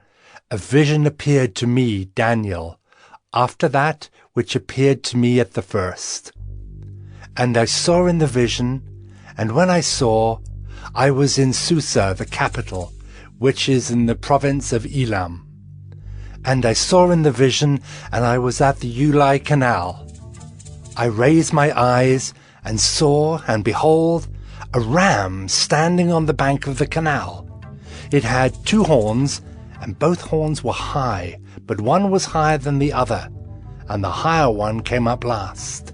a vision appeared to me, Daniel, after that which appeared to me at the first. And I saw in the vision, and when I saw, I was in Susa, the capital, which is in the province of Elam. And I saw in the vision, and I was at the Ulai Canal. I raised my eyes, and saw, and behold, a ram standing on the bank of the canal. It had 2 horns, and both horns were high, but one was higher than the other, and the higher one came up last.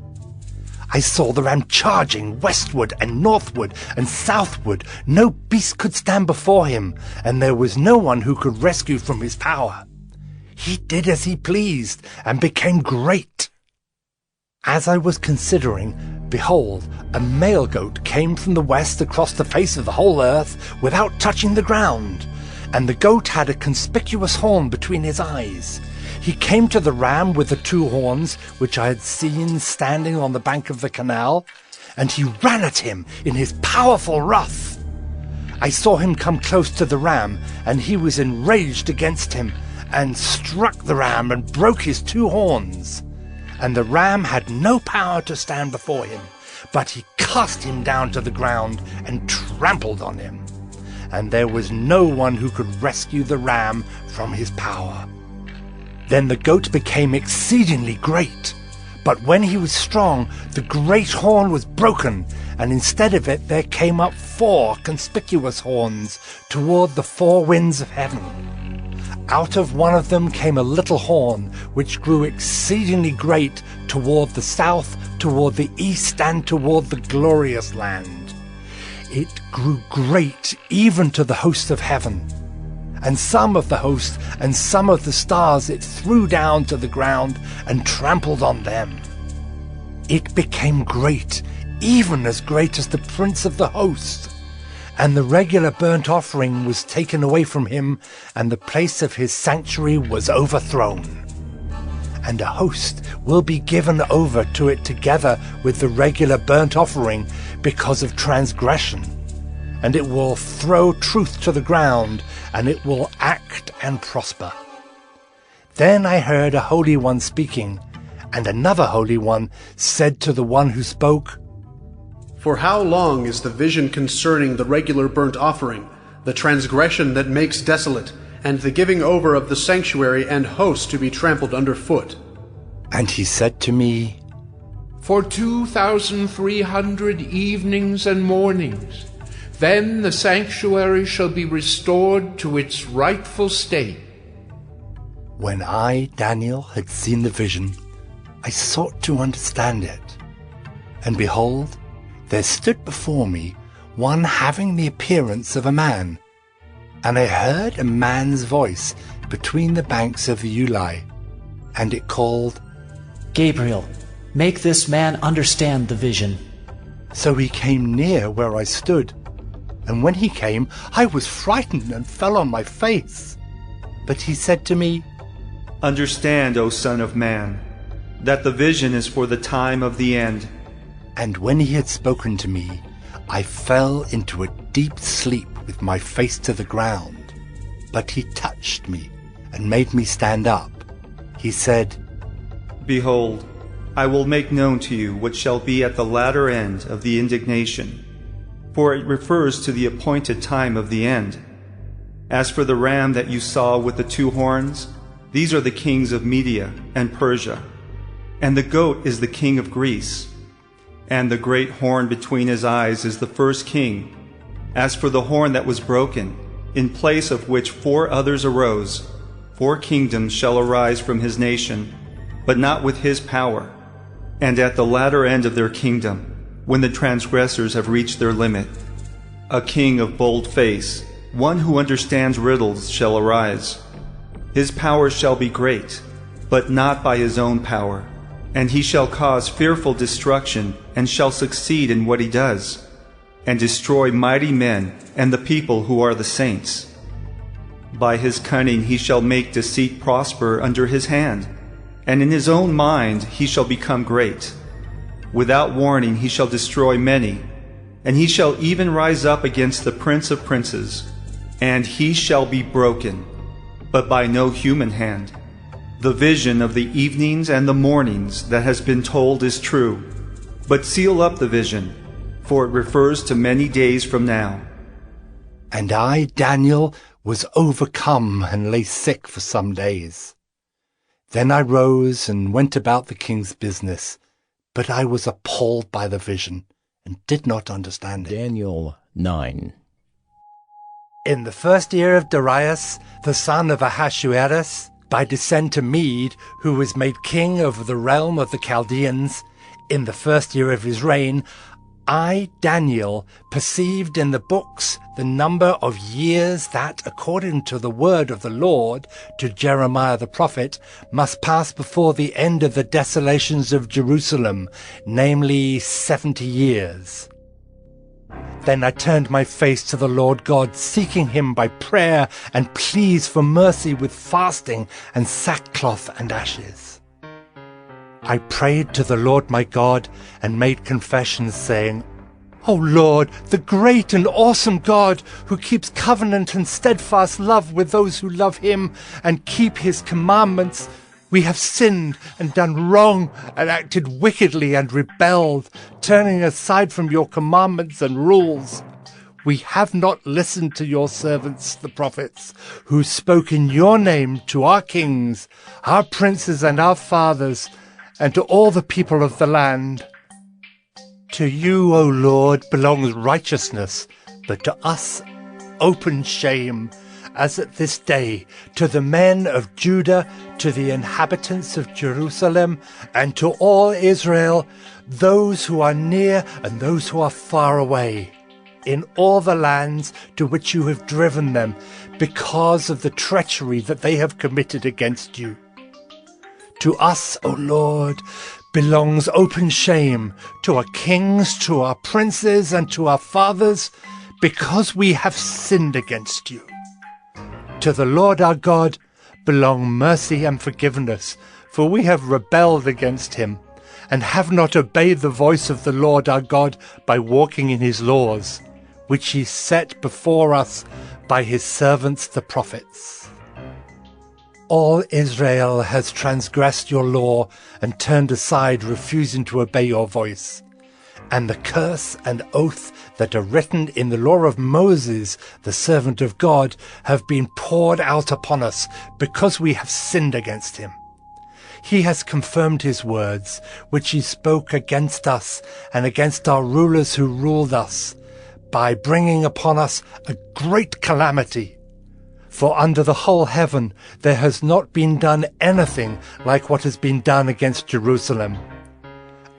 I saw the ram charging westward and northward and southward. No beast could stand before him, and there was no one who could rescue from his power. He did as he pleased, and became great. As I was considering, behold, a male goat came from the west across the face of the whole earth without touching the ground, and the goat had a conspicuous horn between his eyes. He came to the ram with the 2 horns, which I had seen standing on the bank of the canal, and he ran at him in his powerful wrath. I saw him come close to the ram, and he was enraged against him, and struck the ram and broke his 2 horns. And the ram had no power to stand before him, but he cast him down to the ground and trampled on him. And there was no one who could rescue the ram from his power. Then the goat became exceedingly great, but when he was strong, the great horn was broken, and instead of it there came up 4 conspicuous horns toward the 4 winds of heaven. Out of one of them came a little horn, which grew exceedingly great toward the south, toward the east, and toward the glorious land. It grew great even to the host of heaven. And some of the host and some of the stars it threw down to the ground and trampled on them. It became great, even as great as the prince of the host. And the regular burnt offering was taken away from him, and the place of his sanctuary was overthrown. And a host will be given over to it together with the regular burnt offering because of transgression. And it will throw truth to the ground, and it will act and prosper. Then I heard a Holy One speaking, and another Holy One said to the one who spoke, For how long is the vision concerning the regular burnt offering, the transgression that makes desolate, and the giving over of the sanctuary and host to be trampled underfoot? And he said to me, For 2,300 evenings and mornings, then the sanctuary shall be restored to its rightful state. When I, Daniel, had seen the vision, I sought to understand it. And behold, there stood before me one having the appearance of a man. And I heard a man's voice between the banks of the Ulai, and it called, Gabriel, make this man understand the vision. So he came near where I stood. And when he came, I was frightened and fell on my face. But he said to me, Understand, O Son of Man, that the vision is for the time of the end. And when he had spoken to me, I fell into a deep sleep with my face to the ground. But he touched me and made me stand up. He said, Behold, I will make known to you what shall be at the latter end of the indignation, for it refers to the appointed time of the end. As for the ram that you saw with the 2 horns, these are the kings of Media and Persia, and the goat is the king of Greece, and the great horn between his eyes is the first king. As for the horn that was broken, in place of which 4 others arose, 4 kingdoms shall arise from his nation, but not with his power. And at the latter end of their kingdom, when the transgressors have reached their limit, a king of bold face, one who understands riddles, shall arise. His power shall be great, but not by his own power. And he shall cause fearful destruction, and shall succeed in what he does, and destroy mighty men and the people who are the saints. By his cunning he shall make deceit prosper under his hand, and in his own mind he shall become great. Without warning he shall destroy many, and he shall even rise up against the Prince of Princes, and he shall be broken, but by no human hand. The vision of the evenings and the mornings that has been told is true, but seal up the vision, for it refers to many days from now. And I, Daniel, was overcome and lay sick for some days. Then I rose and went about the king's business, but I was appalled by the vision and did not understand it. Daniel 9. In the first year of Darius, the son of Ahasuerus, by descent to Mede, who was made king over the realm of the Chaldeans, in the first year of his reign, I, Daniel, perceived in the books the number of years that, according to the word of the Lord to Jeremiah the prophet, must pass before the end of the desolations of Jerusalem, namely 70 years. Then I turned my face to the Lord God, seeking him by prayer and pleas for mercy with fasting and sackcloth and ashes. I prayed to the Lord my God and made confessions, saying, O Lord, the great and awesome God, who keeps covenant and steadfast love with those who love him and keep his commandments, we have sinned and done wrong and acted wickedly and rebelled, turning aside from your commandments and rules. We have not listened to your servants, the prophets, who spoke in your name to our kings, our princes and our fathers, and to all the people of the land. To you, O Lord, belongs righteousness, but to us open shame, as at this day, to the men of Judah, to the inhabitants of Jerusalem, and to all Israel, those who are near and those who are far away, in all the lands to which you have driven them, because of the treachery that they have committed against you. To us, O Lord, belongs open shame, to our kings, to our princes, and to our fathers, because we have sinned against you. To the Lord our God belong mercy and forgiveness, for we have rebelled against him, and have not obeyed the voice of the Lord our God by walking in his laws, which he set before us by his servants the prophets. All Israel has transgressed your law and turned aside, refusing to obey your voice. And the curse and oath that are written in the law of Moses, the servant of God, have been poured out upon us, because we have sinned against him. He has confirmed his words, which he spoke against us and against our rulers who ruled us, by bringing upon us a great calamity. For under the whole heaven there has not been done anything like what has been done against Jerusalem.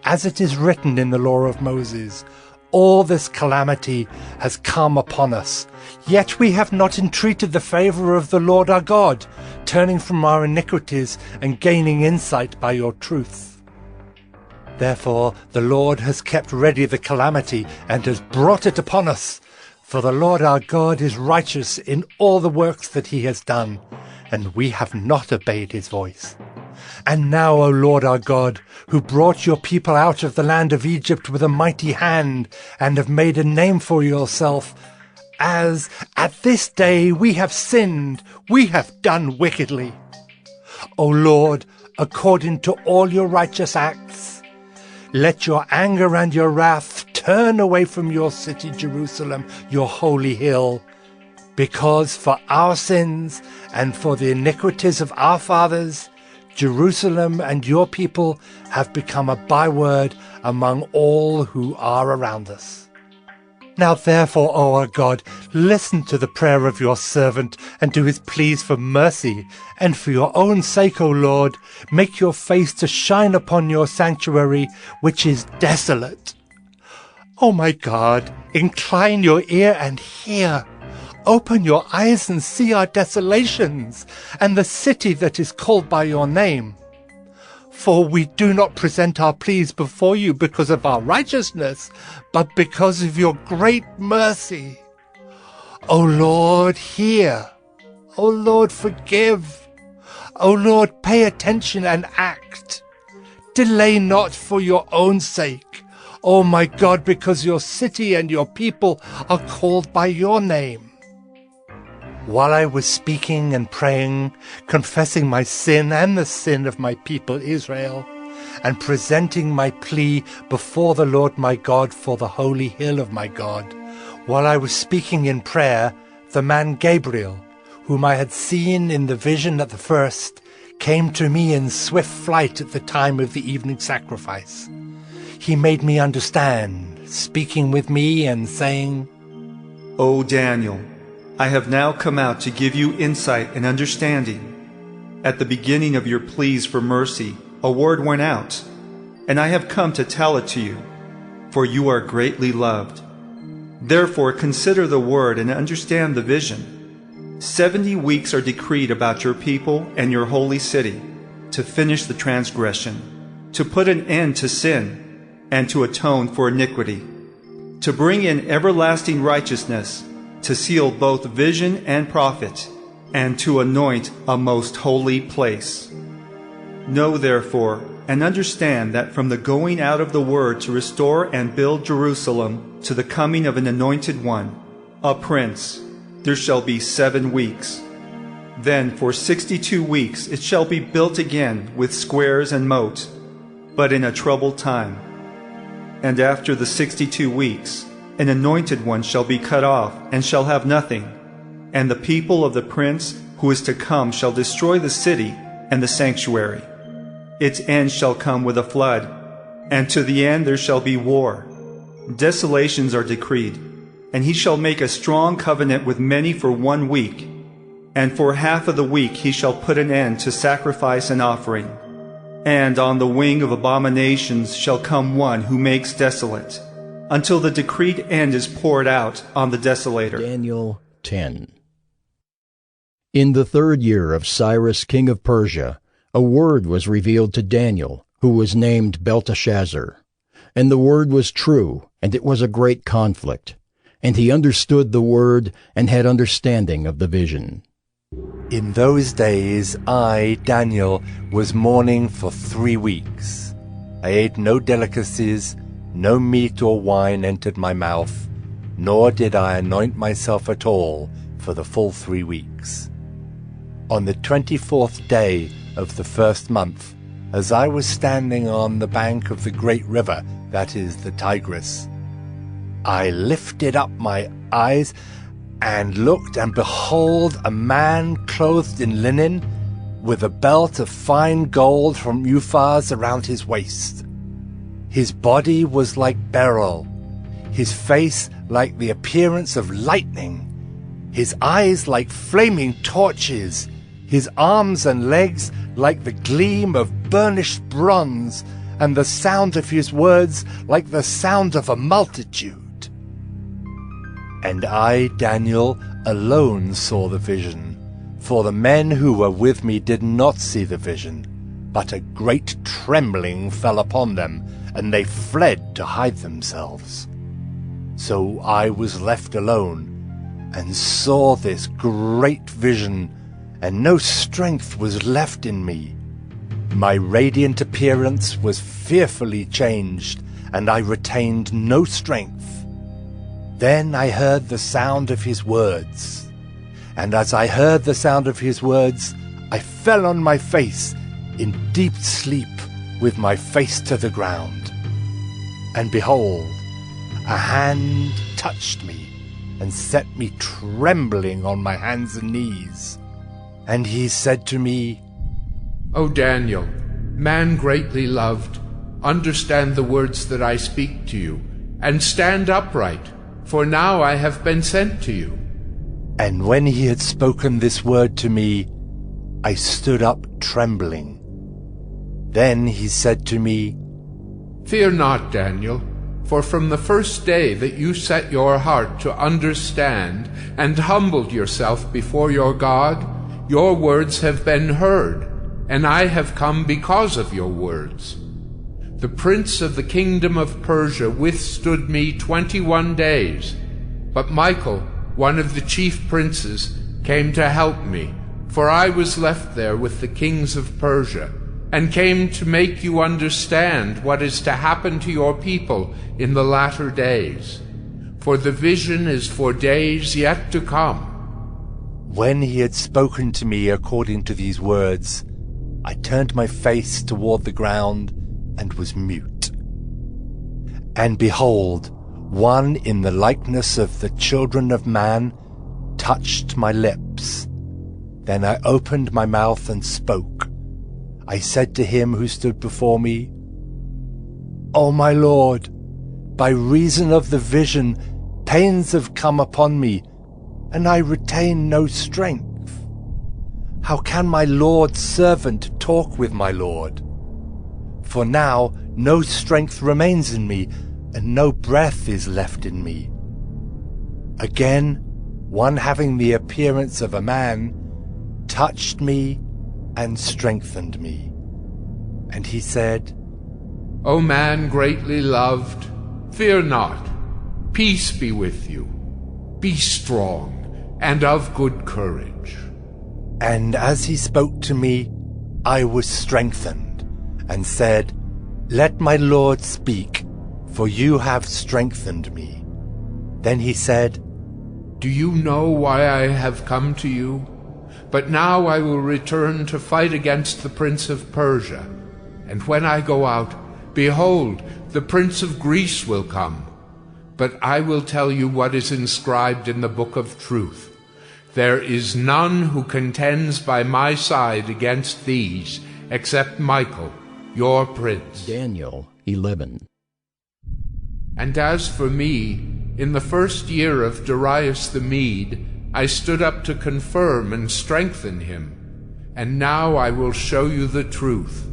As it is written in the law of Moses, all this calamity has come upon us, yet we have not entreated the favor of the Lord our God, turning from our iniquities and gaining insight by your truth. Therefore the Lord has kept ready the calamity and has brought it upon us. For the Lord our God is righteous in all the works that he has done, and we have not obeyed his voice. And now, O Lord our God, who brought your people out of the land of Egypt with a mighty hand, and have made a name for yourself, as at this day we have sinned, we have done wickedly. O Lord, according to all your righteous acts, let your anger and your wrath turn away from your city Jerusalem, your holy hill, because for our sins and for the iniquities of our fathers, Jerusalem and your people have become a byword among all who are around us. Now therefore, O our God, listen to the prayer of your servant and to his pleas for mercy, and for your own sake, O Lord, make your face to shine upon your sanctuary, which is desolate. O my God, incline your ear and hear. Open your eyes and see our desolations, and the city that is called by your name. For we do not present our pleas before you because of our righteousness, but because of your great mercy. O Lord, hear. O Lord, forgive. O Lord, pay attention and act. Delay not for your own sake, O my God, because your city and your people are called by your name. While I was speaking and praying, confessing my sin and the sin of my people Israel, and presenting my plea before the Lord my God for the holy hill of my God, while I was speaking in prayer, the man Gabriel, whom I had seen in the vision at the first, came to me in swift flight at the time of the evening sacrifice. He made me understand, speaking with me and saying, O Daniel, I have now come out to give you insight and understanding. At the beginning of your pleas for mercy, a word went out, and I have come to tell it to you, for you are greatly loved. Therefore consider the word and understand the vision. 70 weeks are decreed about your people and your holy city, to finish the transgression, to put an end to sin, and to atone for iniquity, to bring in everlasting righteousness, to seal both vision and prophet, and to anoint a most holy place. Know therefore and understand that from the going out of the word to restore and build Jerusalem to the coming of an anointed one, a prince, there shall be 7 weeks. Then for 62 weeks it shall be built again with squares and moat, but in a troubled time. And after the 62 weeks, an anointed one shall be cut off, and shall have nothing. And the people of the prince who is to come shall destroy the city and the sanctuary. Its end shall come with a flood, and to the end there shall be war. Desolations are decreed, and he shall make a strong covenant with many for 1 week. And for half of the week he shall put an end to sacrifice and offering. And on the wing of abominations shall come one who makes desolate, until the decreed end is poured out on the desolator. Daniel 10. In the 3rd year of Cyrus king of Persia, a word was revealed to Daniel, who was named Belteshazzar. And the word was true, and it was a great conflict. And he understood the word, and had understanding of the vision. In those days I, Daniel, was mourning for 3 weeks. I ate no delicacies, no meat or wine entered my mouth, nor did I anoint myself at all for the full 3 weeks. On the 24th day of the 1st month, as I was standing on the bank of the great river, that is the Tigris, I lifted up my eyes and looked, and behold, a man clothed in linen, with a belt of fine gold from Uphaz around his waist. His body was like beryl, his face like the appearance of lightning, his eyes like flaming torches, his arms and legs like the gleam of burnished bronze, and the sound of his words like the sound of a multitude. And I, Daniel, alone saw the vision, for the men who were with me did not see the vision, but a great trembling fell upon them, and they fled to hide themselves. So I was left alone, and saw this great vision, and no strength was left in me. My radiant appearance was fearfully changed, and I retained no strength. Then I heard the sound of his words, and as I heard the sound of his words, I fell on my face in deep sleep, with my face to the ground. And behold, a hand touched me, and set me trembling on my hands and knees. And he said to me, O Daniel, man greatly loved, understand the words that I speak to you, and stand upright, for now I have been sent to you. And when he had spoken this word to me, I stood up trembling. Then he said to me, Fear not, Daniel, for from the first day that you set your heart to understand and humbled yourself before your God, your words have been heard, and I have come because of your words. The prince of the kingdom of Persia withstood me 21 days, but Michael, one of the chief princes, came to help me, for I was left there with the kings of Persia, and came to make you understand what is to happen to your people in the latter days. For the vision is for days yet to come. When he had spoken to me according to these words, I turned my face toward the ground and was mute. And behold, one in the likeness of the children of man touched my lips. Then I opened my mouth and spoke. I said to him who stood before me, O my Lord, by reason of the vision, pains have come upon me, and I retain no strength. How can my Lord's servant talk with my Lord? For now no strength remains in me, and no breath is left in me. Again, one having the appearance of a man touched me and strengthened me. And he said, O man greatly loved, fear not. Peace be with you. Be strong and of good courage. And as he spoke to me, I was strengthened, and said, Let my Lord speak, for you have strengthened me. Then he said, Do you know why I have come to you? But now I will return to fight against the prince of Persia. And when I go out, behold, the prince of Greece will come. But I will tell you what is inscribed in the book of truth. There is none who contends by my side against these, except Michael, your prince. Daniel 11. And as for me, in the first year of Darius the Mede, I stood up to confirm and strengthen him. And now I will show you the truth.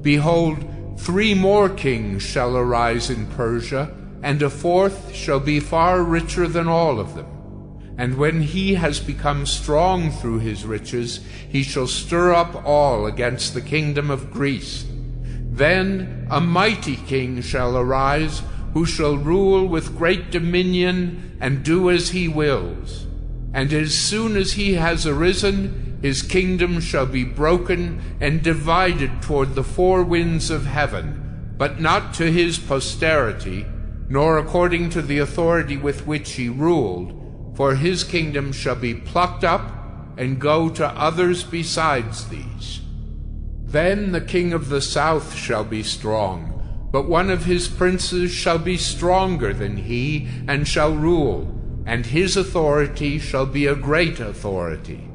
Behold, 3 more kings shall arise in Persia, and a 4th shall be far richer than all of them. And when he has become strong through his riches, he shall stir up all against the kingdom of Greece. Then a mighty king shall arise, who shall rule with great dominion and do as he wills. And as soon as he has arisen, his kingdom shall be broken and divided toward the 4 winds of heaven, but not to his posterity, nor according to the authority with which he ruled, for his kingdom shall be plucked up and go to others besides these. Then the king of the south shall be strong, but one of his princes shall be stronger than he, and shall rule, and his authority shall be a great authority.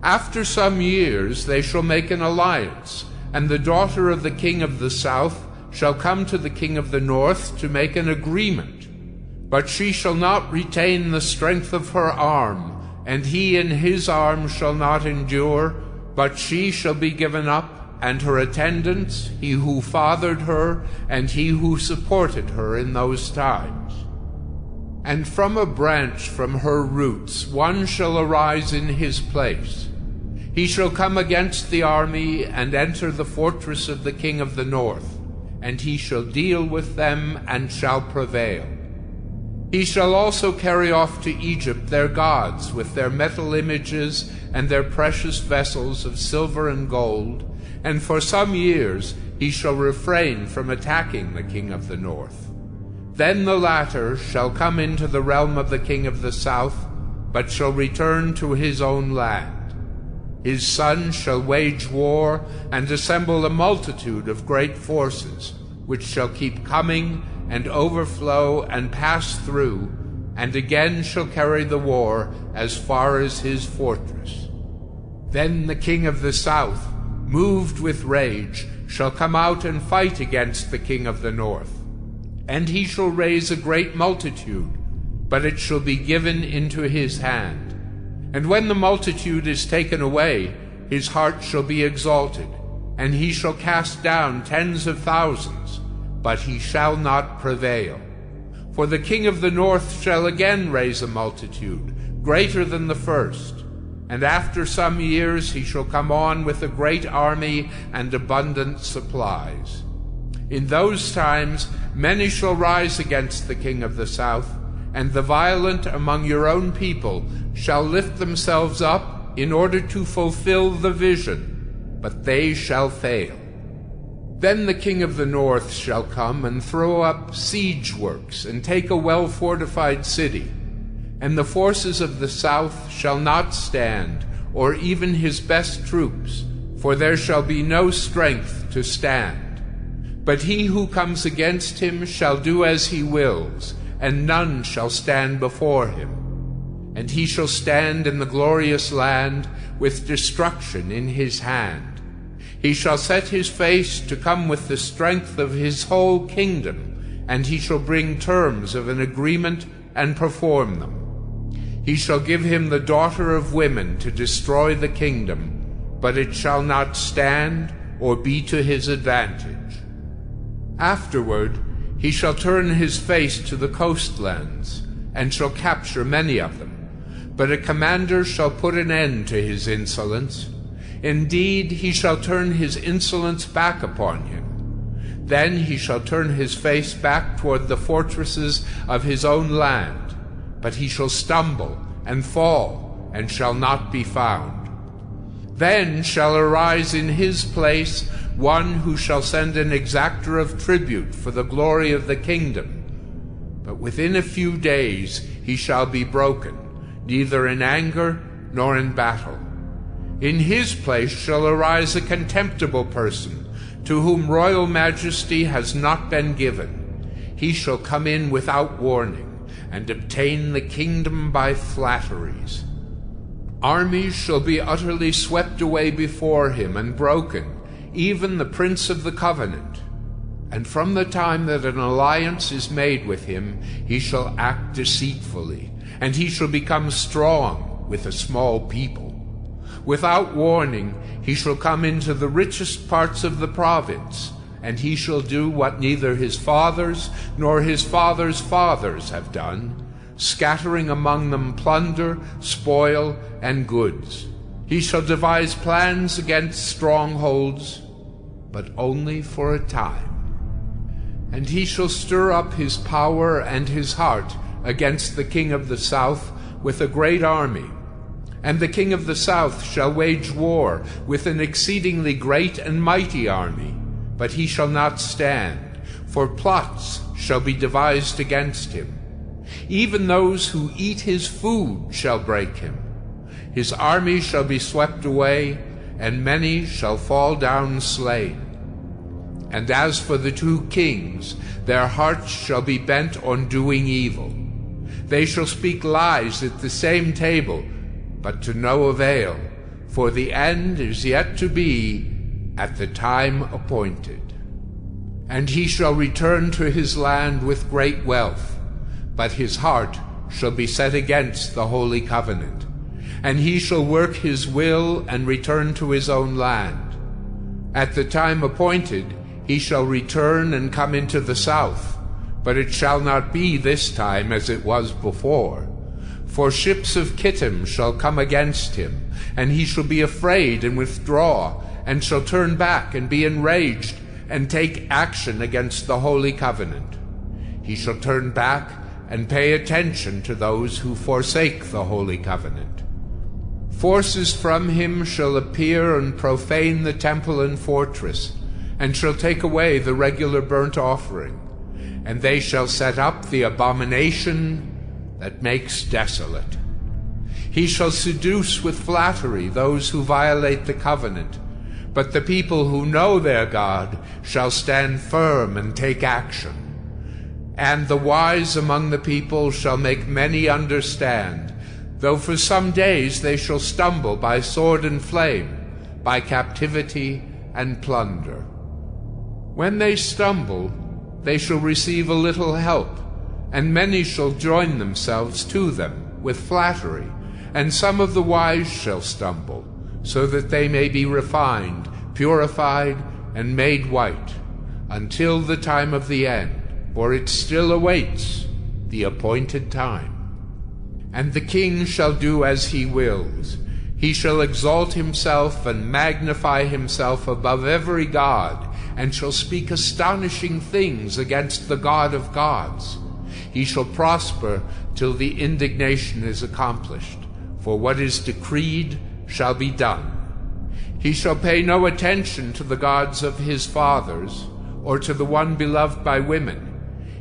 After some years they shall make an alliance, and the daughter of the king of the south shall come to the king of the north to make an agreement. But she shall not retain the strength of her arm, and he in his arm shall not endure, but she shall be given up, and her attendants, he who fathered her, and he who supported her in those times. And from a branch from her roots one shall arise in his place. He shall come against the army, and enter the fortress of the king of the north, and he shall deal with them, and shall prevail. He shall also carry off to Egypt their gods with their metal images and their precious vessels of silver and gold, and for some years he shall refrain from attacking the king of the north. Then the latter shall come into the realm of the king of the south, but shall return to his own land. His son shall wage war and assemble a multitude of great forces, which shall keep coming and overflow and pass through, and again shall carry the war as far as his fortress. Then the king of the south, moved with rage, shall come out and fight against the king of the north. And he shall raise a great multitude, but it shall be given into his hand. And when the multitude is taken away, his heart shall be exalted, and he shall cast down tens of thousands, but he shall not prevail. For the king of the north shall again raise a multitude, greater than the first, And after some years he shall come on with a great army and abundant supplies. In those times many shall rise against the king of the south, and the violent among your own people shall lift themselves up in order to fulfill the vision, but they shall fail. Then the king of the north shall come and throw up siege works and take a well-fortified city. And the forces of the south shall not stand, or even his best troops, for there shall be no strength to stand. But he who comes against him shall do as he wills, and none shall stand before him. And he shall stand in the glorious land with destruction in his hand. He shall set his face to come with the strength of his whole kingdom, and he shall bring terms of an agreement and perform them. He shall give him the daughter of women to destroy the kingdom, but it shall not stand or be to his advantage. Afterward he shall turn his face to the coastlands, and shall capture many of them. But a commander shall put an end to his insolence. Indeed, he shall turn his insolence back upon him. Then he shall turn his face back toward the fortresses of his own land. But he shall stumble and fall, and shall not be found. Then shall arise in his place one who shall send an exactor of tribute for the glory of the kingdom. But within a few days he shall be broken, neither in anger nor in battle. In his place shall arise a contemptible person, to whom royal majesty has not been given. He shall come in without warning, and obtain the kingdom by flatteries. Armies shall be utterly swept away before him and broken, even the prince of the covenant. And from the time that an alliance is made with him, he shall act deceitfully, and he shall become strong with a small people. Without warning, he shall come into the richest parts of the province, and he shall do what neither his fathers nor his fathers' fathers have done, scattering among them plunder, spoil, and goods. He shall devise plans against strongholds, but only for a time. And he shall stir up his power and his heart against the king of the south with a great army. And the king of the south shall wage war with an exceedingly great and mighty army. But he shall not stand, for plots shall be devised against him. Even those who eat his food shall break him. His army shall be swept away, and many shall fall down slain. And as for the two kings, their hearts shall be bent on doing evil. They shall speak lies at the same table, but to no avail, for the end is yet to be at the time appointed. And he shall return to his land with great wealth, but his heart shall be set against the holy covenant. And he shall work his will and return to his own land. At the time appointed he shall return and come into the south, but it shall not be this time as it was before. For ships of Kittim shall come against him, and he shall be afraid and withdraw, and shall turn back and be enraged, and take action against the holy covenant. He shall turn back and pay attention to those who forsake the holy covenant. Forces from him shall appear and profane the temple and fortress, and shall take away the regular burnt offering, and they shall set up the abomination that makes desolate. He shall seduce with flattery those who violate the covenant, but the people who know their God shall stand firm and take action. And the wise among the people shall make many understand, though for some days they shall stumble by sword and flame, by captivity and plunder. When they stumble, they shall receive a little help, and many shall join themselves to them with flattery, and some of the wise shall stumble, so that they may be refined, purified, and made white, until the time of the end, for it still awaits the appointed time. And the king shall do as he wills. He shall exalt himself and magnify himself above every god, and shall speak astonishing things against the God of gods. He shall prosper till the indignation is accomplished, for what is decreed shall be done. He shall pay no attention to the gods of his fathers, or to the one beloved by women.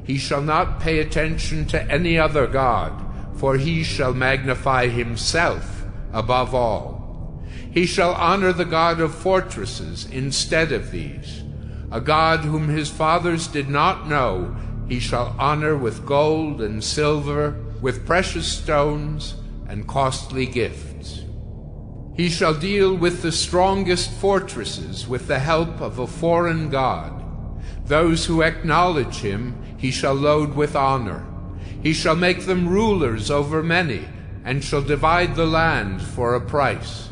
He shall not pay attention to any other god, for he shall magnify himself above all. He shall honor the God of fortresses instead of these. A God whom his fathers did not know, he shall honor with gold and silver, with precious stones and costly gifts. He shall deal with the strongest fortresses with the help of a foreign god. Those who acknowledge him he shall load with honor. He shall make them rulers over many, and shall divide the land for a price.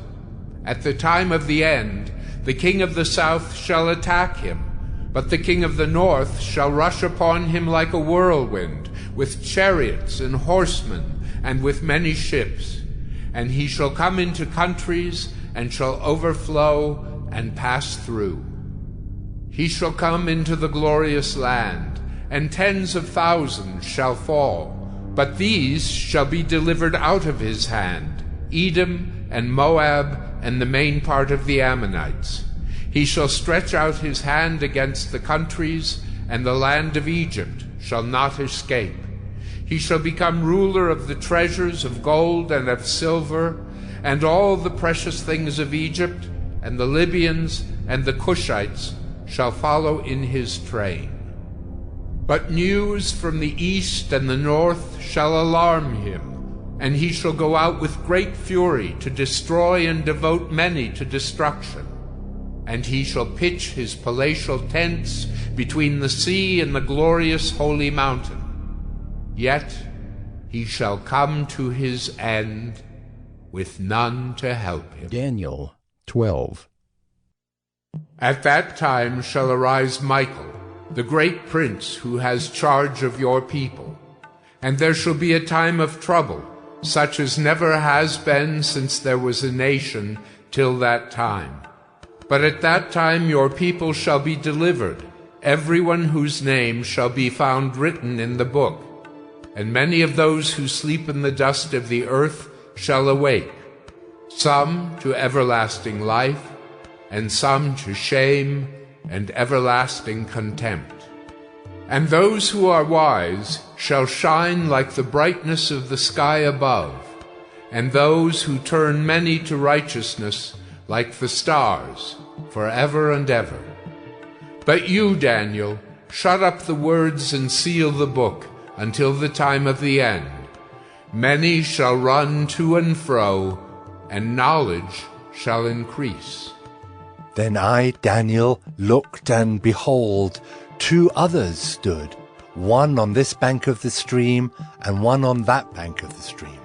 At the time of the end, the king of the south shall attack him, but the king of the north shall rush upon him like a whirlwind, with chariots and horsemen, and with many ships. And he shall come into countries, and shall overflow and pass through. He shall come into the glorious land, and tens of thousands shall fall, but these shall be delivered out of his hand, Edom and Moab and the main part of the Ammonites. He shall stretch out his hand against the countries, and the land of Egypt shall not escape. He shall become ruler of the treasures of gold and of silver, and all the precious things of Egypt, and the Libyans and the Cushites shall follow in his train. But news from the east and the north shall alarm him, and he shall go out with great fury to destroy and devote many to destruction. And he shall pitch his palatial tents between the sea and the glorious holy mountain. Yet he shall come to his end with none to help him. Daniel 12. At that time shall arise Michael, the great prince who has charge of your people. And there shall be a time of trouble, such as never has been since there was a nation till that time. But at that time your people shall be delivered, everyone whose name shall be found written in the book. And many of those who sleep in the dust of the earth shall awake, some to everlasting life, and some to shame and everlasting contempt. And those who are wise shall shine like the brightness of the sky above, and those who turn many to righteousness like the stars forever and ever. But you, Daniel, shut up the words and seal the book until the time of the end. Many shall run to and fro, and knowledge shall increase. Then I, Daniel, looked, and behold, 2 others stood, one on this bank of the stream, and one on that bank of the stream.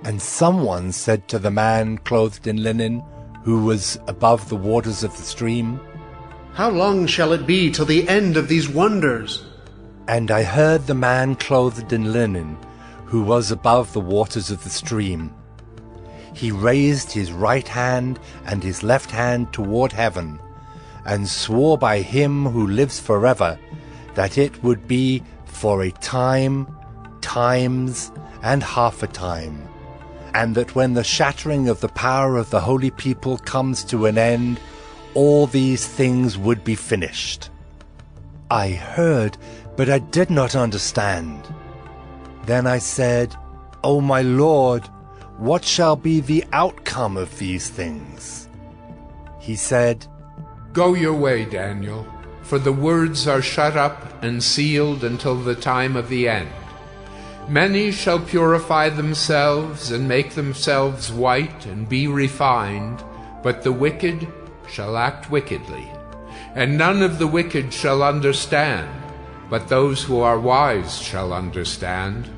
And someone said to the man clothed in linen, who was above the waters of the stream, How long shall it be till the end of these wonders? And I heard the man clothed in linen, who was above the waters of the stream. He raised his right hand and his left hand toward heaven, and swore by him who lives forever, that it would be for a time, times, and half a time, and that when the shattering of the power of the holy people comes to an end, all these things would be finished. I heard, but I did not understand. Then I said, O my Lord, what shall be the outcome of these things? He said, Go your way, Daniel, for the words are shut up and sealed until the time of the end. Many shall purify themselves and make themselves white and be refined, but the wicked shall act wickedly. And none of the wicked shall understand, but those who are wise shall understand.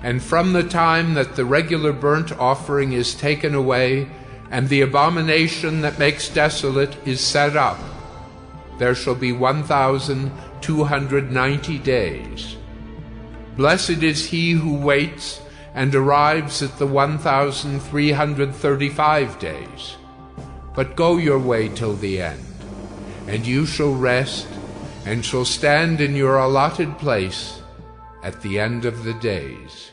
And from the time that the regular burnt offering is taken away, and the abomination that makes desolate is set up, there shall be 1,290 days. Blessed is he who waits, and arrives at the 1,335 days. But go your way till the end, and you shall rest, and shall stand in your allotted place at the end of the days.